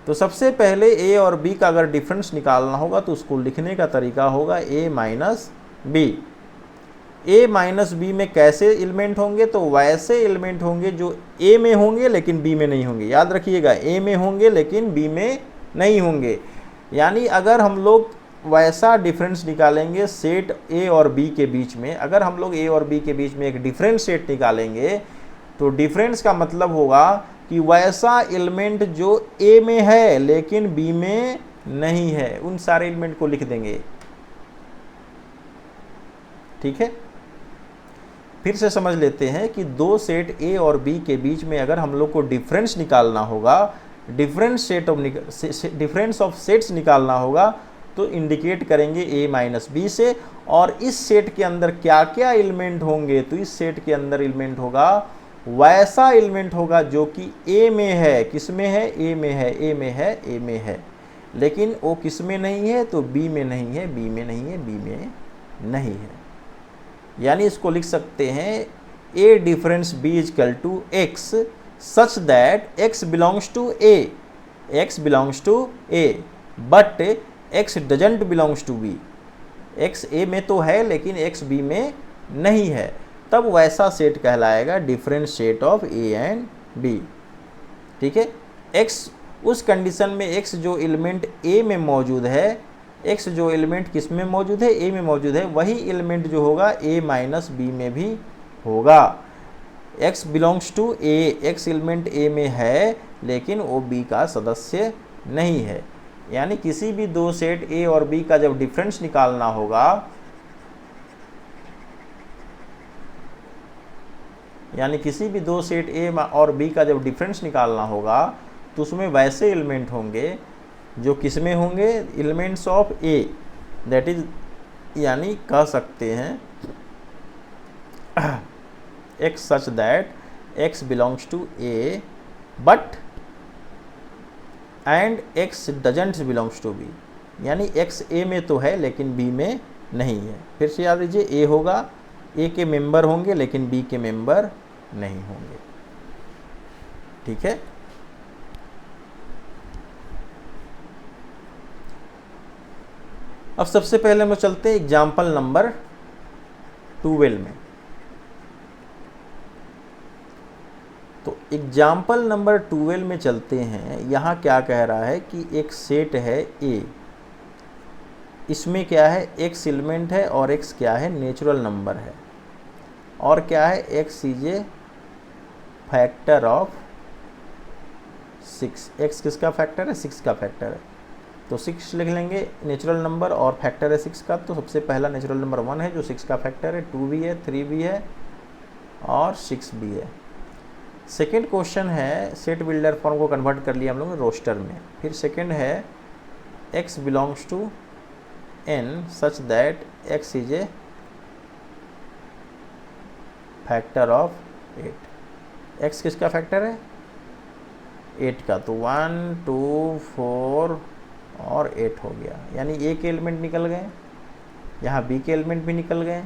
तो सबसे पहले ए और बी का अगर डिफरेंस निकालना होगा तो उसको लिखने का तरीका होगा ए माइनस बी। ए माइनस बी में कैसे एलिमेंट होंगे, तो वैसे एलिमेंट होंगे जो ए में होंगे लेकिन बी में नहीं होंगे। याद रखिएगा, ए में होंगे लेकिन बी में नहीं होंगे। यानी अगर हम लोग वैसा डिफरेंस निकालेंगे सेट ए और बी के बीच में, अगर हम लोग ए और बी के बीच में एक डिफरेंस सेट निकालेंगे तो डिफरेंस का मतलब होगा कि वैसा एलिमेंट जो ए में है लेकिन बी में नहीं है, उन सारे एलिमेंट को लिख देंगे। ठीक है, फिर से समझ लेते हैं कि दो सेट ए और बी के बीच में अगर हम लोग को डिफरेंस निकालना होगा, डिफरेंस ऑफ सेट्स निकालना होगा, तो इंडिकेट करेंगे ए माइनस बी से। और इस सेट के अंदर क्या क्या एलिमेंट होंगे, तो इस सेट के अंदर एलिमेंट होगा वैसा एलिमेंट होगा जो कि ए में है। किस में है? ए में है, ए में है, ए में है। लेकिन वो किस में नहीं है? तो बी में नहीं है, बी में नहीं है, बी में नहीं है। यानी इसको लिख सकते हैं A difference B equal to X such that X belongs to A, X belongs to A but X doesn't belongs to B. X A में तो है लेकिन एक्स बी में नहीं है, तब वैसा सेट कहलाएगा different set of A and B. ठीक है, एक्स उस कंडीशन में एक्स जो एलिमेंट ए में मौजूद है, एक्स जो एलिमेंट किस में मौजूद है? ए में मौजूद है, वही एलिमेंट जो होगा ए माइनस बी में भी होगा। X belongs to A, X element A में है लेकिन वो बी का सदस्य नहीं है। यानी किसी भी दो सेट ए और बी का जब डिफरेंस निकालना होगा, यानी किसी भी दो सेट ए और बी का जब डिफरेंस निकालना होगा तो उसमें वैसे एलिमेंट होंगे जो किस में होंगे? Elements of A, that is, यानी कह सकते हैं X such that X belongs to A but and X doesn't belongs to B. यानी एक्स ए में तो है लेकिन बी में नहीं है। फिर से याद लीजिए, ए होगा, ए के मेंबर होंगे लेकिन बी के मेंबर नहीं होंगे। ठीक है, अब सबसे पहले हम चलते हैं एग्जाम्पल नंबर 12 में। तो एग्जाम्पल नंबर 12 में चलते हैं। यहाँ क्या कह रहा है कि एक सेट है ए, इसमें क्या है? एक्स एलिमेंट है और एक्स क्या है? नेचुरल नंबर है। और क्या है? X is a factor of 6। X किसका फैक्टर है? 6 का फैक्टर है। तो 6 लिख लेंगे नेचुरल नंबर और फैक्टर है 6 का। तो सबसे पहला नेचुरल नंबर 1 है जो 6 का फैक्टर है, 2 भी है, 3 भी है और 6 भी है। सेकेंड क्वेश्चन है, सेट बिल्डर फॉर्म को कन्वर्ट कर लिया हम लोग ने रोस्टर में। फिर सेकेंड है x belongs to n such that x is a factor of 8। x किसका फैक्टर है? 8 का। तो 1 2 4 और 8 हो गया। यानी ए के एलिमेंट निकल गए, यहाँ बी के एलिमेंट भी निकल गए।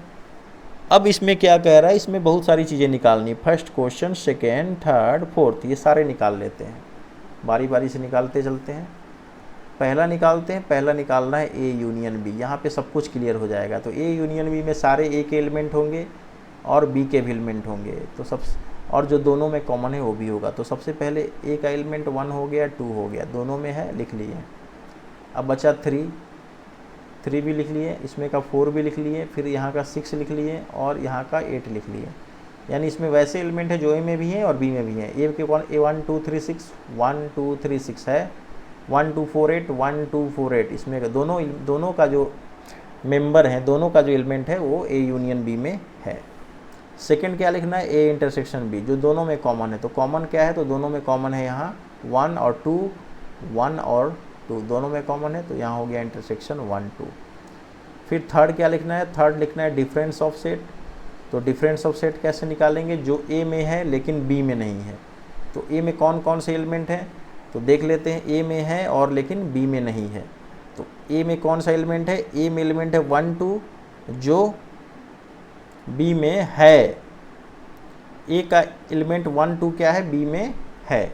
अब इसमें क्या कह रहा है? इसमें बहुत सारी चीज़ें निकालनी। First question, second, third, fourth, ये सारे निकाल लेते हैं, बारी बारी से निकालते चलते हैं। पहला निकालते हैं, पहला निकालना है ए यूनियन बी। यहाँ पे सब कुछ क्लियर हो जाएगा। तो ए यूनियन बी में सारे ए के एलिमेंट होंगे और बी के भी एलिमेंट होंगे, तो सब, और जो दोनों में कॉमन है वो भी होगा। तो सबसे पहले ए का एलिमेंट 1 हो गया, 2 हो गया, दोनों में है, लिख लिए। अब बचा 3 भी लिख लिए, इसमें का 4 भी लिख लिए, फिर यहाँ का 6 लिख लिए और यहाँ का 8 लिख लिए। यानी इसमें वैसे एलिमेंट है जो ए में भी हैं और बी में भी हैं। ए के 1 2 3 6 1 2 3 6 है, 1 2 4 8 1 2 4 8। इसमें दोनों का जो मेंबर है, दोनों का जो एलिमेंट है वो ए यूनियन बी में है। सेकंड क्या लिखना है? ए इंटरसेक्शन बी, जो दोनों में कॉमन है। तो कॉमन क्या है? तो दोनों में कॉमन है यहाँ 1 और 2, 1 और 2 दोनों में कॉमन है, तो यहाँ हो गया इंटरसेक्शन 1 2। फिर थर्ड क्या लिखना है? थर्ड लिखना है डिफरेंस ऑफ सेट। तो डिफरेंस ऑफ सेट कैसे निकालेंगे? जो ए में है लेकिन बी में नहीं है। तो ए में कौन कौन से एलिमेंट हैं? तो देख लेते हैं। ए में है और लेकिन बी में नहीं है। तो ए में कौन सा एलिमेंट है? ए में एलिमेंट है 1 2 जो बी में है। ए का एलिमेंट 1 2 क्या है? बी में है।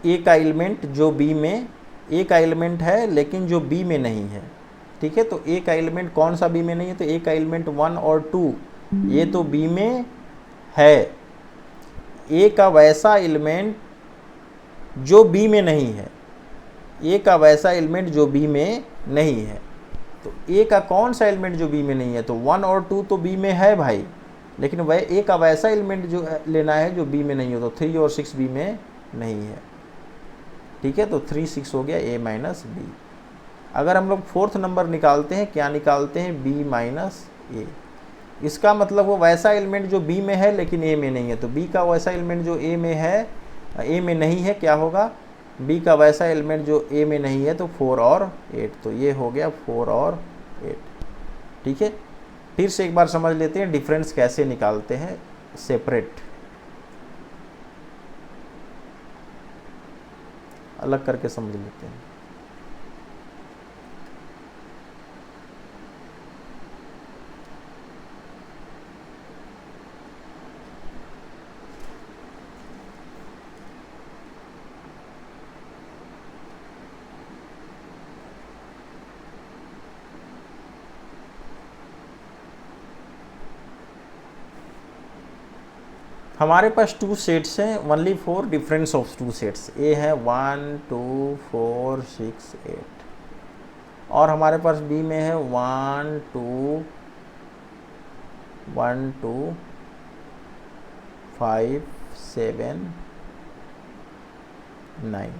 ए का एलिमेंट जो बी में, ए का एलिमेंट है लेकिन जो बी में नहीं है। ठीक है, तो ए का एलिमेंट कौन सा बी में नहीं है? तो ए का एलिमेंट 1 और 2 ये तो बी में है। ए का वैसा एलिमेंट जो बी में नहीं है, ए का वैसा एलिमेंट जो बी में नहीं है। तो ए का कौन सा एलिमेंट जो बी में नहीं है? तो 1 और 2 तो बी में है भाई, लेकिन वह ए का वैसा एलिमेंट जो लेना है जो बी में नहीं हो। तो 3 और 6 बी में नहीं है। ठीक है, तो 3 6 हो गया ए माइनस बी। अगर हम लोग फोर्थ नंबर निकालते हैं, क्या निकालते हैं, b माइनस ए। इसका मतलब वो वैसा एलिमेंट जो b में है लेकिन a में नहीं है, तो b का वैसा एलिमेंट जो a में है, a में नहीं है, क्या होगा, b का वैसा एलिमेंट जो a में नहीं है, तो 4 और 8, तो ये हो गया 4 और 8। ठीक है, फिर से एक बार समझ लेते हैं डिफरेंस कैसे निकालते हैं सेपरेट, अलग करके समझ लेते हैं। हमारे पास 2 सेट्स हैं, only for difference of 2 sets, A है 1 2 4 6 8, और हमारे पास बी में है 1 2 5 7 9,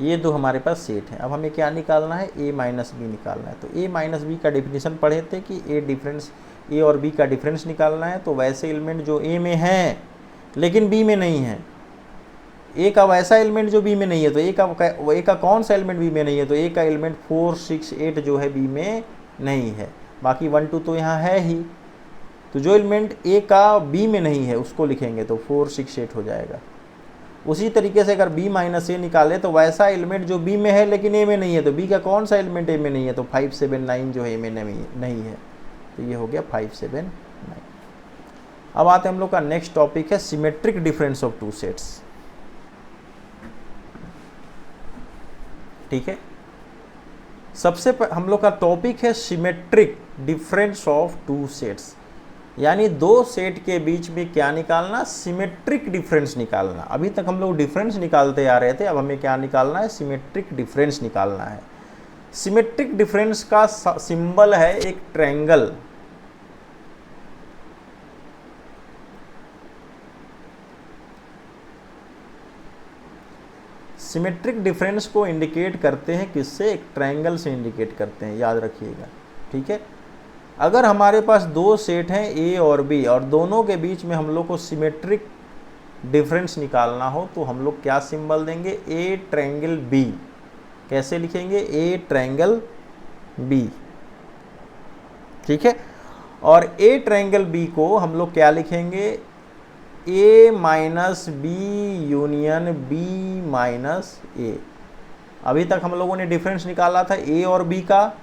ये दो हमारे पास सेट हैं। अब हमें क्या निकालना है, ए माइनस बी निकालना है। तो ए माइनस बी का डेफिनेशन पढ़े थे कि ए और बी का डिफरेंस निकालना है, तो वैसे एलिमेंट जो ए में हैं लेकिन बी में नहीं है, ए का वैसा एलिमेंट जो बी में नहीं है, तो ए का कौन सा एलिमेंट बी में नहीं है, तो ए का एलिमेंट 4 6 8 जो है बी में नहीं है, बाकी 1 2 तो यहाँ है ही, तो जो एलिमेंट ए का बी में नहीं है उसको लिखेंगे, तो 4 6 8 हो जाएगा। उसी तरीके से अगर b माइनस ए निकाले तो वैसा एलिमेंट जो b में है लेकिन a में नहीं है, तो b का कौन सा एलिमेंट a में नहीं है, तो 5 7 9 जो है a में नहीं है, तो ये हो गया 5 7 9। अब आते हैं हम लोग का नेक्स्ट टॉपिक है सिमेट्रिक डिफरेंस ऑफ 2 सेट्स। ठीक है, सबसे हम लोग का टॉपिक है सिमेट्रिक डिफरेंस ऑफ 2 सेट्स, यानी 2 सेट के बीच में क्या निकालना, सिमेट्रिक डिफरेंस निकालना। अभी तक हम लोग डिफरेंस निकालते आ रहे थे, अब हमें क्या निकालना है, सिमेट्रिक डिफरेंस निकालना है। सिमेट्रिक डिफरेंस का सिंबल है एक ट्रायंगल, सिमेट्रिक डिफरेंस को इंडिकेट करते हैं किससे, एक ट्रायंगल से इंडिकेट करते हैं, याद रखिएगा। ठीक है, अगर हमारे पास 2 सेट हैं ए और बी और दोनों के बीच में हम लोग को सिमेट्रिक डिफरेंस निकालना हो, तो हम लोग क्या सिंबल देंगे, ए ट्रायंगल बी। कैसे लिखेंगे, ए ट्रायंगल बी। ठीक है, और ए ट्रायंगल बी को हम लोग क्या लिखेंगे, A minus B union B minus A. अभी तक हम लोगों ने डिफरेंस निकाला था ए और बी का,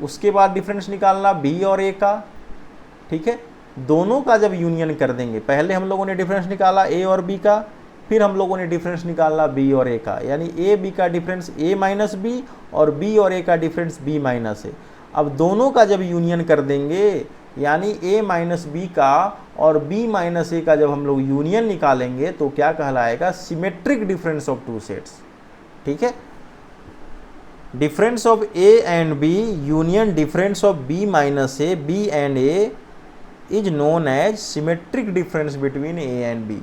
उसके बाद डिफरेंस निकालना बी और ए का। ठीक है, दोनों का जब यूनियन कर देंगे, पहले हम लोगों ने डिफरेंस निकाला ए और बी का, फिर हम लोगों ने डिफरेंस निकाला बी और ए का, यानी ए बी का डिफरेंस ए माइनस बी और बी और ए का डिफरेंस बी माइनस ए। अब दोनों का जब यूनियन कर देंगे, यानी ए माइनस बी का और बी माइनस ए का जब हम लोग यूनियन निकालेंगे, तो क्या कहलाएगा, सिमेट्रिक डिफरेंस ऑफ 2 सेट्स। ठीक है, difference of A and B union difference of B minus A, B and A is known as symmetric difference between A and B.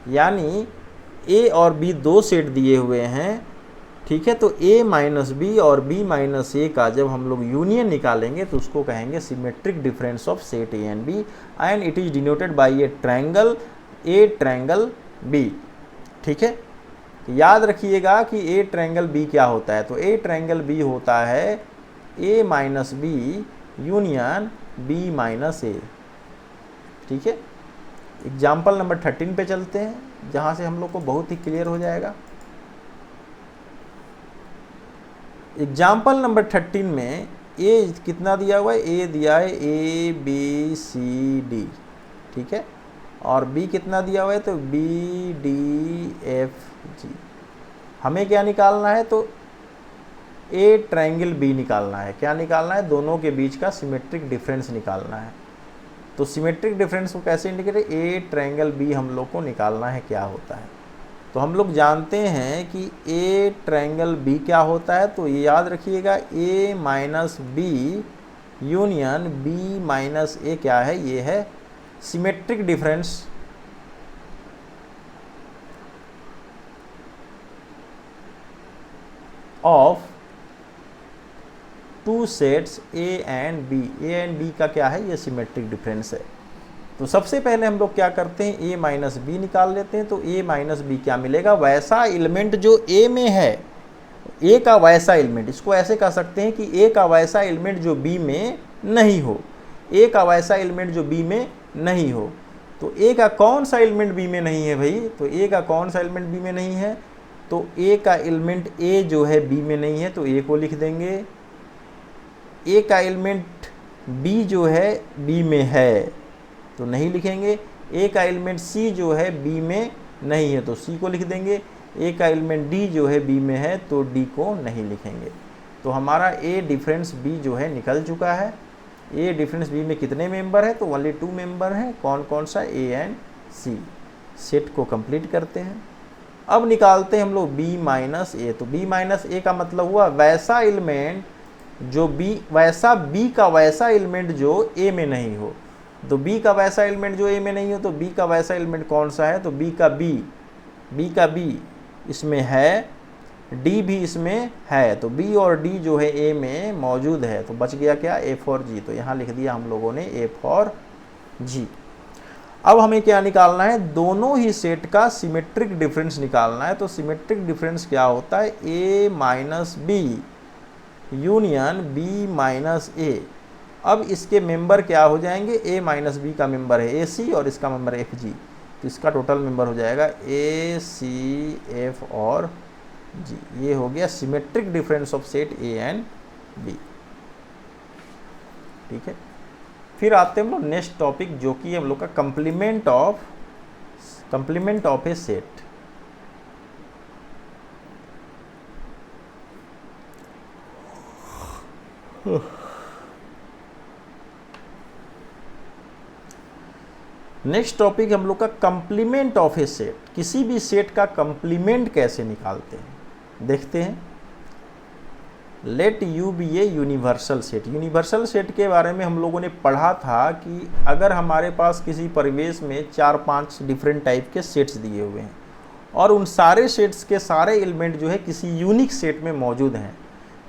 यानी ए और बी 2 सेट दिए हुए हैं, ठीक है, तो ए माइनस बी और बी माइनस ए का जब हम लोग यूनियन निकालेंगे तो उसको कहेंगे symmetric difference of set A and B, and it is denoted by A triangle B. ठीक है, याद रखिएगा कि ए ट्रायंगल बी क्या होता है, तो ए ट्रायंगल बी होता है A minus B union B minus A. ठीक है, एग्जाम्पल नंबर 13 पे चलते हैं, जहाँ से हम लोग को बहुत ही क्लियर हो जाएगा। एग्जाम्पल नंबर 13 में ए कितना दिया हुआ है, ए दिया है ए बी सी डी। ठीक है, और बी कितना दिया हुआ है, तो बी डी एफ जी। हमें क्या निकालना है, तो ए ट्रायंगल बी निकालना है। क्या निकालना है, दोनों के बीच का सिमेट्रिक डिफरेंस निकालना है। तो सिमेट्रिक डिफरेंस को कैसे इंडिकेट है, ए ट्रायंगल बी हम लोग को निकालना है क्या होता है। तो हम लोग जानते हैं कि ए ट्रायंगल बी क्या होता है, तो ये याद रखिएगा, A minus B union B minus A क्या है, ये है symmetric difference of two sets A and B. A and B का क्या है, ये सिमेट्रिक डिफरेंस है। तो सबसे पहले हम लोग क्या करते हैं, ए माइनस बी निकाल लेते हैं। तो ए माइनस बी क्या मिलेगा, वैसा एलिमेंट जो ए में है, ए का वैसा एलिमेंट, इसको ऐसे कह सकते हैं कि ए का वैसा एलिमेंट जो बी में नहीं हो, ए का वैसा एलिमेंट जो बी में नहीं हो। तो ए का कौन सा एलिमेंट बी में नहीं है भाई, तो ए का कौन सा एलिमेंट बी में नहीं है, तो ए का एलिमेंट ए जो है बी में नहीं है, तो ए को लिख देंगे। ए का एलिमेंट बी जो है बी में है, तो नहीं लिखेंगे। ए का एलिमेंट सी जो है बी में नहीं है, तो सी को लिख देंगे। ए का एलिमेंट डी जो है बी में है, तो डी को नहीं लिखेंगे। तो हमारा ए डिफरेंस बी जो है निकल चुका है। ए डिफरेंस बी में कितने मेंबर है, तो ओनली 2 मेंबर हैं। कौन कौन सा, ए एंड सी। सेट को कंप्लीट करते हैं। अब निकालते हैं हम लोग बी माइनस ए। तो बी माइनस ए का मतलब हुआ वैसा एलिमेंट जो बी, वैसा बी का वैसा एलिमेंट जो ए में नहीं हो। तो बी का वैसा एलिमेंट जो ए में नहीं हो, तो बी का वैसा एलिमेंट कौन सा है, तो बी का बी इसमें है, डी भी इसमें है। तो बी और डी जो है ए में मौजूद है। तो बच गया क्या, ए फॉर जी। तो यहाँ लिख दिया हम लोगों ने ए फॉर जी। अब हमें क्या निकालना है, दोनों ही सेट का सिमेट्रिक डिफरेंस निकालना है। तो सिमेट्रिक डिफरेंस क्या होता है, A minus B union B minus A. अब इसके मेंबर क्या हो जाएंगे, ए माइनस बी का मेंबर है ए सी और इसका मेंबर एफ जी। तो इसका टोटल मेंबर हो जाएगा ए सी एफ और जी। ये हो गया symmetric difference of set A and B. ठीक है, फिर आते हैं हम लोग नेक्स्ट टॉपिक, जो कि हम लोग का complement of A set. Next topic हम लोग का कंप्लीमेंट ऑफ ए सेट। किसी भी सेट का कंप्लीमेंट कैसे निकालते हैं देखते हैं। Let U be a universal set. Universal set के बारे में हम लोगों ने पढ़ा था कि अगर हमारे पास किसी परिवेश में 4-5 डिफरेंट टाइप के सेट्स दिए हुए हैं और उन सारे सेट्स के सारे एलिमेंट जो है किसी यूनिक सेट में मौजूद हैं,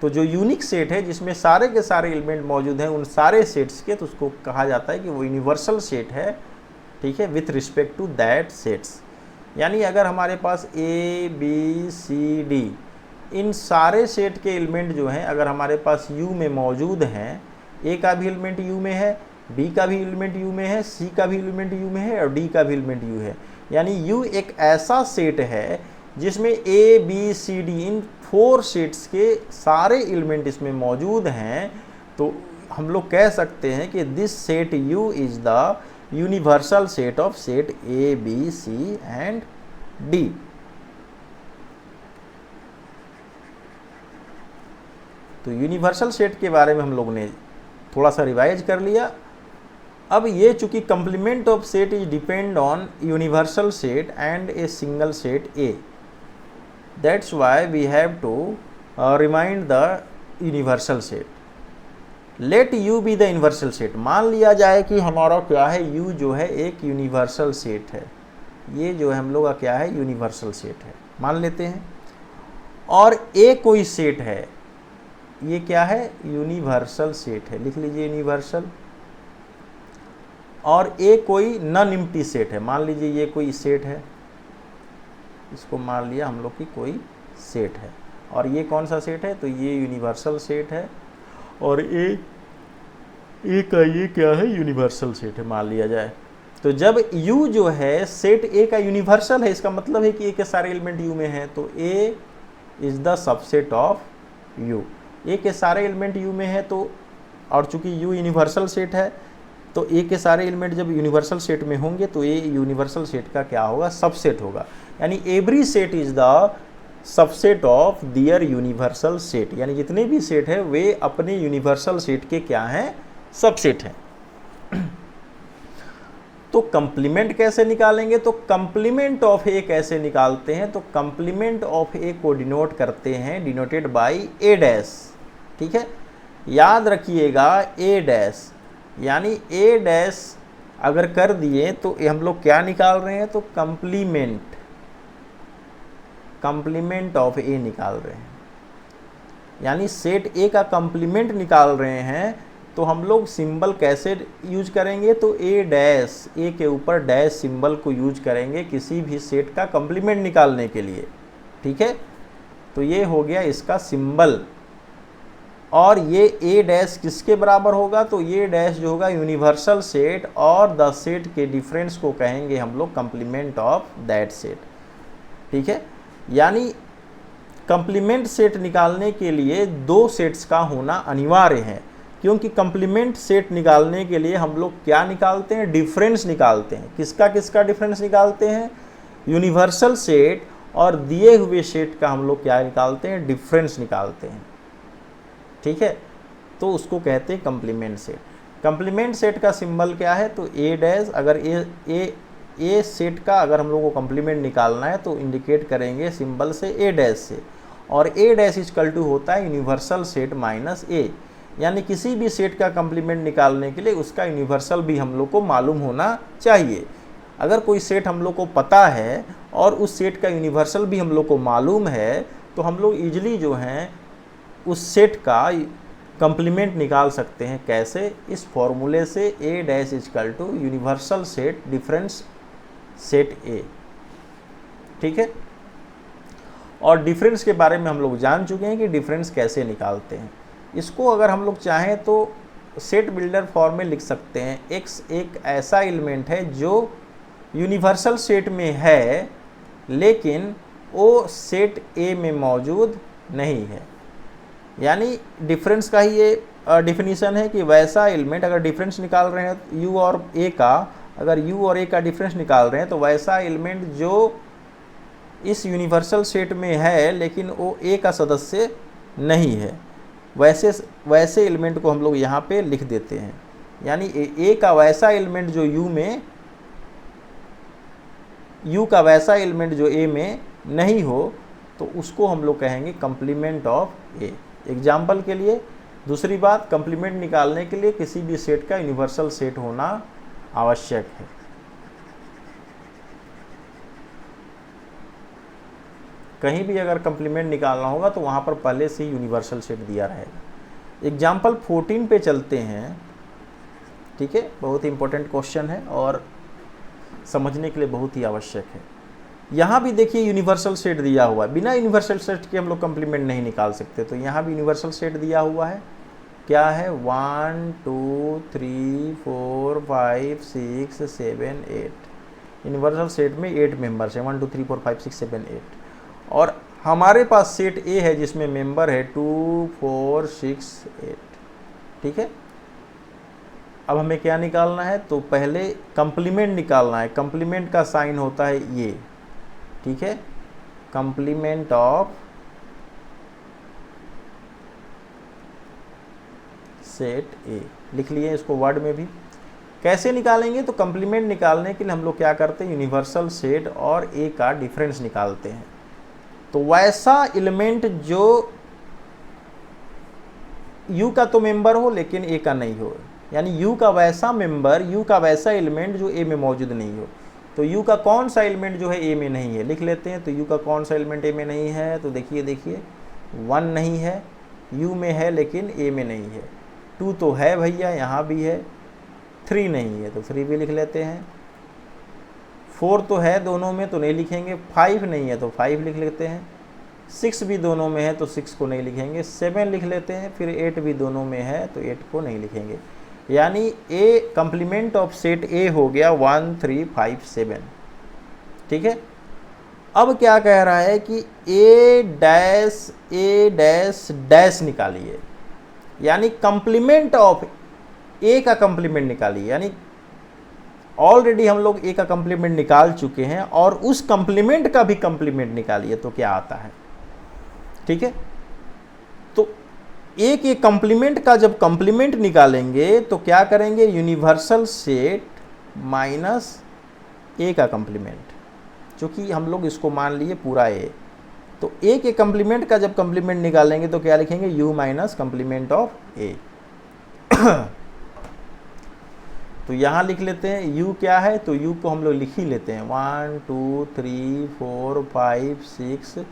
तो जो यूनिक सेट है जिसमें सारे के सारे एलिमेंट मौजूद हैं उन सारे सेट्स के, तो उसको कहा जाता है कि वो यूनिवर्सल सेट है। ठीक है, with respect to that sets. यानी अगर हमारे पास ए बी सी डी इन सारे सेट के एलिमेंट जो हैं अगर हमारे पास यू में मौजूद हैं, ए का भी एलिमेंट यू में है, बी का भी एलिमेंट यू में है, सी का भी एलिमेंट यू में है और डी का भी एलिमेंट यू है, यानी यू एक ऐसा सेट है जिसमें ए बी सी डी इन 4 सेट्स के सारे एलिमेंट इसमें मौजूद हैं, तो हम लोग कह सकते हैं कि this set U is the universal set of set A B C and D. तो यूनिवर्सल सेट के बारे में हम लोग ने थोड़ा सा रिवाइज कर लिया। अब ये चूंकि complement of set is depend on universal set and a single set A, that's why we have to remind the universal set. Let U be the universal set. मान लिया जाए कि हमारा क्या है, यू जो है एक यूनिवर्सल सेट है, ये जो है हम लोग का क्या है, यूनिवर्सल सेट है, मान लेते हैं। और ए कोई सेट है, ये क्या है, यूनिवर्सल सेट है, लिख लीजिए यूनिवर्सल। और ए कोई नॉन एम्प्टी सेट है, मान लीजिए ये कोई सेट है, इसको मान लिया हम लोग की कोई सेट है। और ये कौन सा सेट है, तो ये यूनिवर्सल सेट है। और ए का ये क्या है, यूनिवर्सल सेट है मान लिया जाए। तो जब U जो है सेट A का यूनिवर्सल है, इसका मतलब है कि A के सारे एलिमेंट U में हैं, तो A is the subset of U। A के सारे एलिमेंट U में है, तो और चूंकि U यूनिवर्सल सेट है, तो A के सारे एलिमेंट जब यूनिवर्सल सेट में होंगे तो A यूनिवर्सल सेट का क्या होगा, सबसेट होगा। यानी every set is the subset of their universal set, यानी जितने भी सेट है वे अपने यूनिवर्सल सेट के क्या हैं, सबसेट हैं। तो कंप्लीमेंट कैसे निकालेंगे, तो कंप्लीमेंट ऑफ ए कैसे निकालते हैं, तो कंप्लीमेंट ऑफ ए को डिनोट करते हैं, डिनोटेड बाय ए डैश। ठीक है, याद रखिएगा ए डैश, यानी ए डैश अगर कर दिए तो हम लोग क्या निकाल रहे हैं, तो कंप्लीमेंट ऑफ ए निकाल रहे हैं। यानी सेट ए का कंप्लीमेंट निकाल रहे हैं, तो हम लोग सिंबल कैसे यूज करेंगे, तो ए डैश, ए के ऊपर डैश सिंबल को यूज करेंगे किसी भी सेट का कंप्लीमेंट निकालने के लिए। ठीक है, तो ये हो गया इसका सिंबल। और ये ए डैश किसके बराबर होगा, तो ये डैश जो होगा यूनिवर्सल सेट, और द सेट के डिफरेंस को कहेंगे हम लोग कंप्लीमेंट ऑफ दैट सेट। ठीक है, यानी कंप्लीमेंट सेट निकालने के लिए दो सेट्स का होना अनिवार्य है, क्योंकि कंप्लीमेंट सेट निकालने के लिए हम लोग क्या निकालते हैं, डिफरेंस निकालते हैं। किसका किसका डिफरेंस निकालते हैं, यूनिवर्सल सेट और दिए हुए सेट का हम लोग क्या निकालते हैं, डिफरेंस निकालते हैं। ठीक है, तो उसको कहते हैं कंप्लीमेंट सेट। कंप्लीमेंट सेट का सिंबल क्या है, तो ए डैश। अगर ए सेट का अगर हम लोग को कंप्लीमेंट निकालना है तो इंडिकेट करेंगे सिंबल से ए डैश से, और ए डैश इक्वल टू होता है यूनिवर्सल सेट माइनस ए। यानी किसी भी सेट का कंप्लीमेंट निकालने के लिए उसका यूनिवर्सल भी हम लोग को मालूम होना चाहिए। अगर कोई सेट हम लोग को पता है और उस सेट का यूनिवर्सल भी हम लोग को मालूम है, तो हम लोग ईजिली जो हैं उस सेट का कंप्लीमेंट निकाल सकते हैं। कैसे, इस फॉर्मूले से A dash equal to universal set difference set A. ठीक है, और डिफरेंस के बारे में हम लोग जान चुके हैं कि डिफरेंस कैसे निकालते हैं। इसको अगर हम लोग चाहें तो सेट बिल्डर फॉर्म में लिख सकते हैं। एक्स एक ऐसा एलिमेंट है जो यूनिवर्सल सेट में है, लेकिन वो सेट ए में मौजूद नहीं है। यानी डिफरेंस का ही ये डिफिनीशन है कि वैसा एलिमेंट, अगर डिफरेंस निकाल रहे हैं यू और ए का, अगर यू और ए का डिफरेंस निकाल रहे हैं, तो वैसा एलिमेंट जो इस यूनिवर्सल सेट में है लेकिन वो ए का सदस्य नहीं है, वैसे एलिमेंट को हम लोग यहाँ पे लिख देते हैं। यानी ए का वैसा एलिमेंट जो यू का वैसा एलिमेंट जो ए में नहीं हो, तो उसको हम लोग कहेंगे कंप्लीमेंट ऑफ ए। एग्जाम्पल के लिए, दूसरी बात, कंप्लीमेंट निकालने के लिए किसी भी सेट का यूनिवर्सल सेट होना आवश्यक है। कहीं भी अगर कंप्लीमेंट निकालना होगा तो वहाँ पर पहले से ही यूनिवर्सल सेट दिया रहेगा। एग्जाम्पल 14 पे चलते हैं। ठीक है, बहुत ही इंपॉर्टेंट क्वेश्चन है और समझने के लिए बहुत ही आवश्यक है। यहाँ भी देखिए यूनिवर्सल सेट दिया हुआ है, बिना यूनिवर्सल सेट के हम लोग कंप्लीमेंट नहीं निकाल सकते। तो यहाँ भी यूनिवर्सल सेट दिया हुआ है, क्या है, 1 2 3 4 5 6 7 8। यूनिवर्सल सेट में 8 मेंबर्स हैं, 1 2 3 4 5 6 7 8। और हमारे पास सेट ए है जिसमें मेंबर है 2 4 6 8। ठीक है, अब हमें क्या निकालना है, तो पहले कंप्लीमेंट निकालना है। कंप्लीमेंट का साइन होता है ये। ठीक है, कंप्लीमेंट ऑफ सेट ए लिख लिए इसको वर्ड में भी। कैसे निकालेंगे, तो कंप्लीमेंट निकालने के लिए हम लोग क्या करते हैं, यूनिवर्सल सेट और ए का डिफरेंस निकालते हैं। तो वैसा एलिमेंट जो यू का तो मेंबर हो लेकिन ए का नहीं हो, यानी यू का वैसा मेंबर, यू का वैसा एलिमेंट जो ए में मौजूद नहीं हो। तो यू का कौन सा एलिमेंट जो है ए में नहीं है, लिख लेते हैं। तो यू का कौन सा एलिमेंट ए में नहीं है, तो देखिए 1 नहीं है, यू में है लेकिन ए में नहीं है। 2 तो है भैया, यहाँ भी है। 3 नहीं है, तो 3 भी लिख लेते हैं। 4 तो है दोनों में, तो नहीं लिखेंगे। 5 नहीं है, तो 5 लिख लेते हैं। 6 भी दोनों में है, तो 6 को नहीं लिखेंगे। 7 लिख लेते हैं। फिर 8 भी दोनों में है, तो 8 को नहीं लिखेंगे। यानी ए कंप्लीमेंट ऑफ सेट ए हो गया 1 3 5 7। ठीक है, अब क्या कह रहा है कि ए डैश डैश निकालिए, यानी कंप्लीमेंट ऑफ ए का कंप्लीमेंट निकालिए। यानी ऑलरेडी हम लोग ए का कंप्लीमेंट निकाल चुके हैं और उस कंप्लीमेंट का भी कंप्लीमेंट निकालिए, तो क्या आता है। ठीक है, तो ए के कंप्लीमेंट का जब कंप्लीमेंट निकालेंगे तो क्या करेंगे, यूनिवर्सल सेट माइनस ए का कंप्लीमेंट, क्योंकि हम लोग इसको मान लिए पूरा ए। तो ए के कंप्लीमेंट का जब कंप्लीमेंट निकालेंगे तो क्या लिखेंगे, यू माइनस कंप्लीमेंट ऑफ ए। तो यहाँ लिख लेते हैं u क्या है, तो u को हम लोग लिख ही लेते हैं। 1 2 3 4 5 6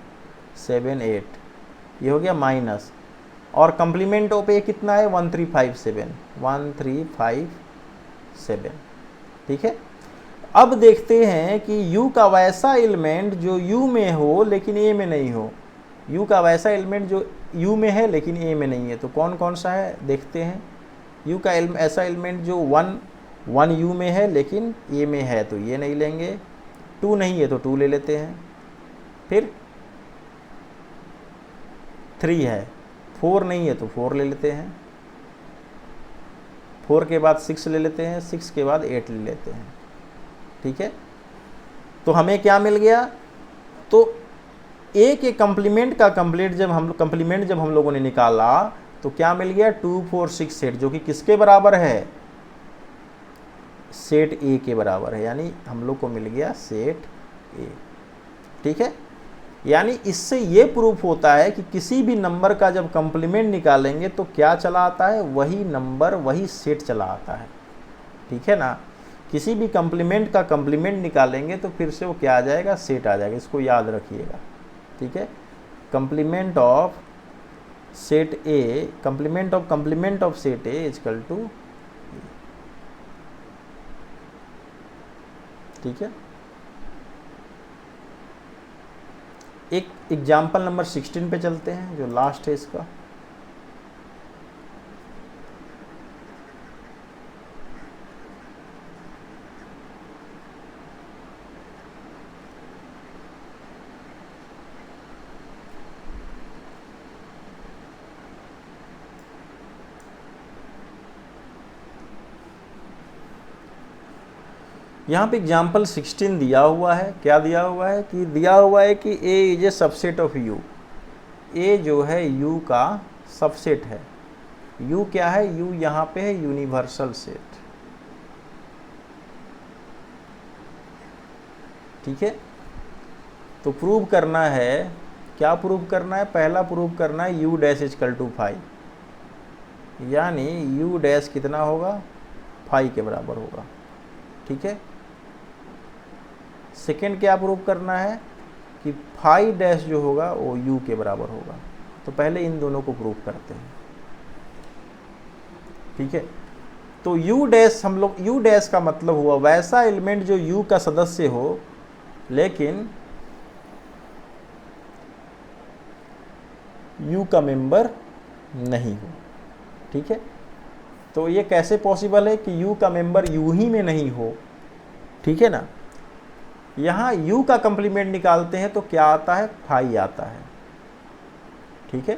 7 8, ये हो गया माइनस। और कंप्लीमेंट ऑफ ए कितना है 1357 ठीक है। अब देखते हैं कि u का वैसा एलिमेंट जो u में हो लेकिन a में नहीं हो, u का वैसा एलिमेंट जो u में है लेकिन a में नहीं है, तो कौन कौन सा है देखते हैं। u का ऐसा एलिमेंट जो 1 u में है लेकिन a में है तो ये नहीं लेंगे, 2 नहीं है तो 2 ले लेते हैं, फिर 3 है, 4 नहीं है तो 4 ले लेते हैं, 4 के बाद 6 ले लेते हैं, 6 के बाद 8 ले लेते हैं, ठीक है। तो हमें क्या मिल गया, तो ए के कंप्लीमेंट का कंप्लीमेंट जब हम लोगों ने निकाला तो क्या मिल गया 2 4 6 सेट, जो कि किसके बराबर है, सेट ए के बराबर है, यानी हम लोग को मिल गया सेट ए, ठीक है। यानी इससे ये प्रूफ होता है कि किसी भी नंबर का जब कंप्लीमेंट निकालेंगे तो क्या चला आता है, वही नंबर वही सेट चला आता है, ठीक है ना। किसी भी कंप्लीमेंट का कंप्लीमेंट निकालेंगे तो फिर से वो क्या आ जाएगा, सेट आ जाएगा, इसको याद रखिएगा, ठीक है। Complement of set A, complement of set A equal to, ठीक है। एक एग्जाम्पल नंबर 16 पे चलते हैं जो लास्ट है इसका। यहाँ पे एग्जाम्पल 16 दिया हुआ है, क्या दिया हुआ है कि दिया हुआ है कि A is a subset of U, A जो है यू का सबसेट है। यू क्या है, यू यहाँ पे है यूनिवर्सल सेट, ठीक है। तो प्रूव करना है, क्या प्रूव करना है, पहला प्रूव करना है यू डैश इक्वल टू 5, यानी यू डैश कितना होगा 5 के बराबर होगा, ठीक है। सेकेंड क्या प्रूव करना है कि 5 डैश जो होगा वो u के बराबर होगा। तो पहले इन दोनों को प्रूव करते हैं, ठीक है। तो u डैश, हम लोग u डैश का मतलब हुआ वैसा एलिमेंट जो u का सदस्य हो लेकिन u का मेंबर नहीं हो, ठीक है। तो ये कैसे पॉसिबल है कि u का मेंबर u ही में नहीं हो, ठीक है ना। यहाँ u का कंप्लीमेंट निकालते हैं तो क्या आता है 5 आता है, ठीक है।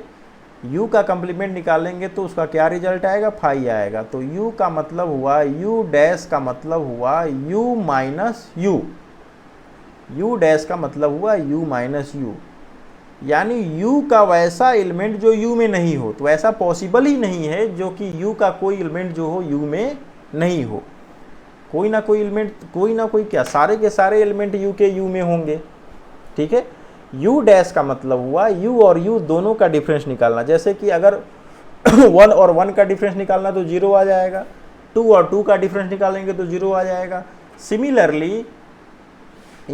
u का कंप्लीमेंट निकालेंगे तो उसका क्या रिजल्ट आएगा 5 आएगा। तो u का मतलब हुआ, u डैश का मतलब हुआ u minus u, u dash का मतलब हुआ u माइनस u, यानी u का वैसा एलिमेंट जो u में नहीं हो। तो ऐसा पॉसिबल ही नहीं है जो कि u का कोई एलिमेंट जो हो u में नहीं हो, कोई ना कोई एलिमेंट, कोई ना कोई क्या, सारे के सारे एलिमेंट u के u में होंगे, ठीक है। u डैश का मतलब हुआ u और u दोनों का डिफरेंस निकालना, जैसे कि अगर 1 और 1 का डिफरेंस निकालना तो 0 आ जाएगा, 2 और 2 का डिफरेंस निकालेंगे तो 0 आ जाएगा। सिमिलरली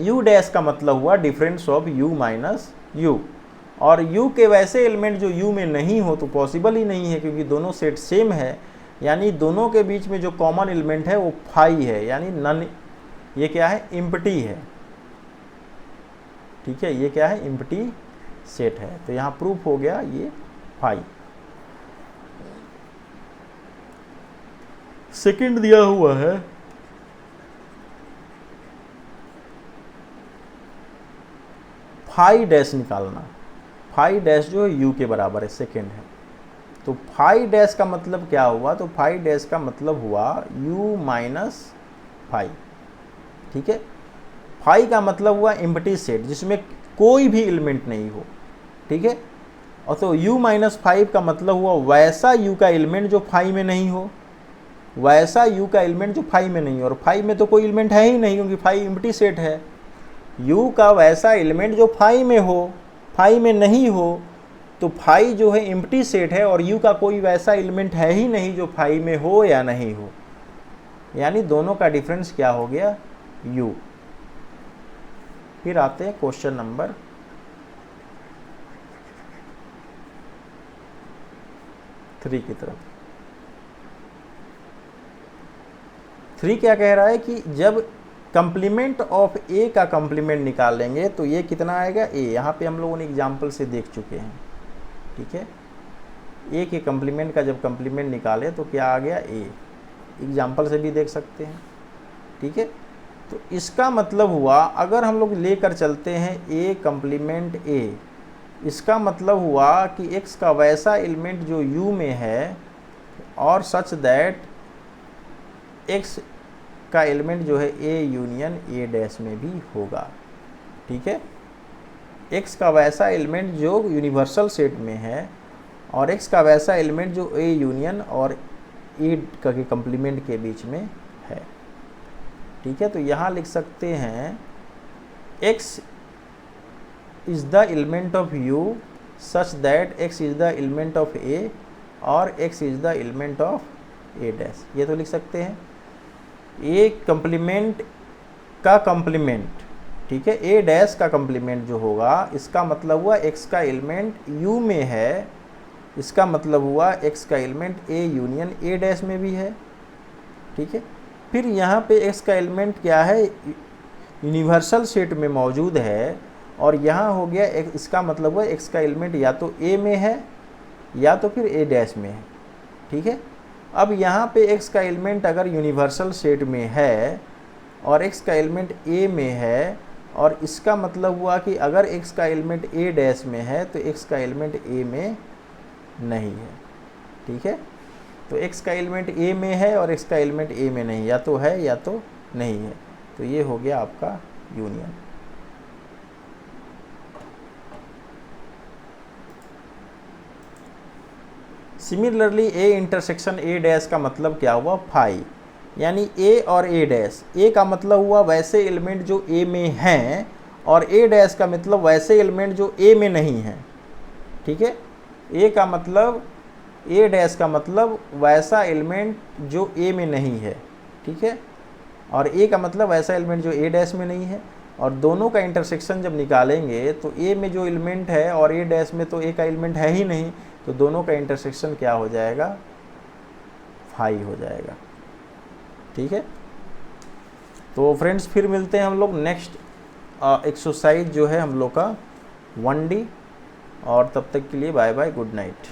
u डैश का मतलब हुआ difference of u minus u, और u के वैसे एलिमेंट जो u में नहीं हो तो पॉसिबल ही नहीं है, क्योंकि दोनों सेट सेम है, यानी दोनों के बीच में जो कॉमन एलिमेंट है वो 5 है, यानी नन, ये क्या है एम्प्टी है, ठीक है। ये क्या है एम्प्टी सेट है। तो यहाँ प्रूफ हो गया ये 5। सेकंड दिया हुआ है फाइव डैश निकालना, 5 डैश जो है u के बराबर है, सेकंड है। तो 5 डैश का मतलब क्या हुआ, तो 5 डैश का मतलब हुआ u माइनस 5, ठीक है। 5 का मतलब हुआ एम्प्टी सेट जिसमें कोई भी एलिमेंट नहीं हो, ठीक है। और तो u माइनस 5 का मतलब हुआ वैसा u का एलिमेंट जो 5 में नहीं हो, वैसा u का एलिमेंट जो 5 में नहीं हो, और 5 में तो कोई एलिमेंट है ही नहीं क्योंकि 5 एम्प्टी सेट है। u का वैसा एलिमेंट जो 5 में हो, 5 में नहीं हो, तो 5 जो है एम्प्टी सेट है और u का कोई वैसा एलिमेंट है ही नहीं जो 5 में हो या नहीं हो, यानी दोनों का डिफरेंस क्या हो गया u। फिर आते हैं क्वेश्चन नंबर 3 की तरफ। 3 क्या कह रहा है कि जब कंप्लीमेंट ऑफ ए का कंप्लीमेंट निकालेंगे तो ये कितना आएगा, ए। यहाँ पे हम लोगों ने एग्जाम्पल से देख चुके हैं, ठीक है। ए के कंप्लीमेंट का जब कंप्लीमेंट निकाले तो क्या आ गया, ए। एग्जाम्पल से भी देख सकते हैं, ठीक है। तो इसका मतलब हुआ, अगर हम लोग लेकर चलते हैं ए कंप्लीमेंट ए, इसका मतलब हुआ कि x का वैसा एलिमेंट जो u में है और सच दैट x का एलिमेंट जो है a यूनियन a डैश में भी होगा, ठीक है। x का वैसा एलिमेंट जो यूनिवर्सल सेट में है और x का वैसा एलिमेंट जो a यूनियन और a का के कंप्लीमेंट के बीच में है, ठीक है। तो यहाँ लिख सकते हैं x is the element of u such that x is the element of a और x is the element of a dash। ये तो लिख सकते हैं a कंप्लीमेंट का कंप्लीमेंट, ठीक है, a डैश का कंप्लीमेंट जो होगा, इसका मतलब हुआ x का एलिमेंट u में है, इसका मतलब हुआ x का element a union a dash में भी है, ठीक है। फिर यहाँ पे x का एलिमेंट क्या है, यूनिवर्सल सेट में मौजूद है और यहाँ हो गया एक, इसका मतलब हुआ x का एलिमेंट या तो a में है या तो फिर a डैश में है, ठीक है। अब यहाँ पे x का एलिमेंट अगर यूनिवर्सल सेट में है और x का एलिमेंट a में है, और इसका मतलब हुआ कि अगर x का एलिमेंट a डैश में है तो x का एलिमेंट a में नहीं है, ठीक है। तो x का एलिमेंट a में है और x का एलिमेंट a में नहीं, या तो है या तो नहीं है। तो ये हो गया आपका union. Similarly A intersection A dash का मतलब क्या हुआ, फाई, यानी ए और ए डैश। ए का मतलब हुआ वैसे एलिमेंट जो ए में हैं और ए डैश का मतलब वैसे एलिमेंट जो ए में नहीं हैं, ठीक है। ए का मतलब, ए डैश का मतलब वैसा एलिमेंट जो ए में नहीं है, ठीक है, और ए का मतलब वैसा एलिमेंट जो ए डैश में नहीं है। और दोनों का इंटरसेक्शन जब निकालेंगे तो ए में जो एलिमेंट है और ए डैश में तो ए का एलिमेंट है ही नहीं, तो दोनों का इंटरसेक्शन क्या हो जाएगा, फाई हो जाएगा, ठीक है। तो फ्रेंड्स फिर मिलते हैं हम लोग नेक्स्ट एक्सरसाइज जो है हम लोग का 1D, और तब तक के लिए बाय बाय, गुड नाइट।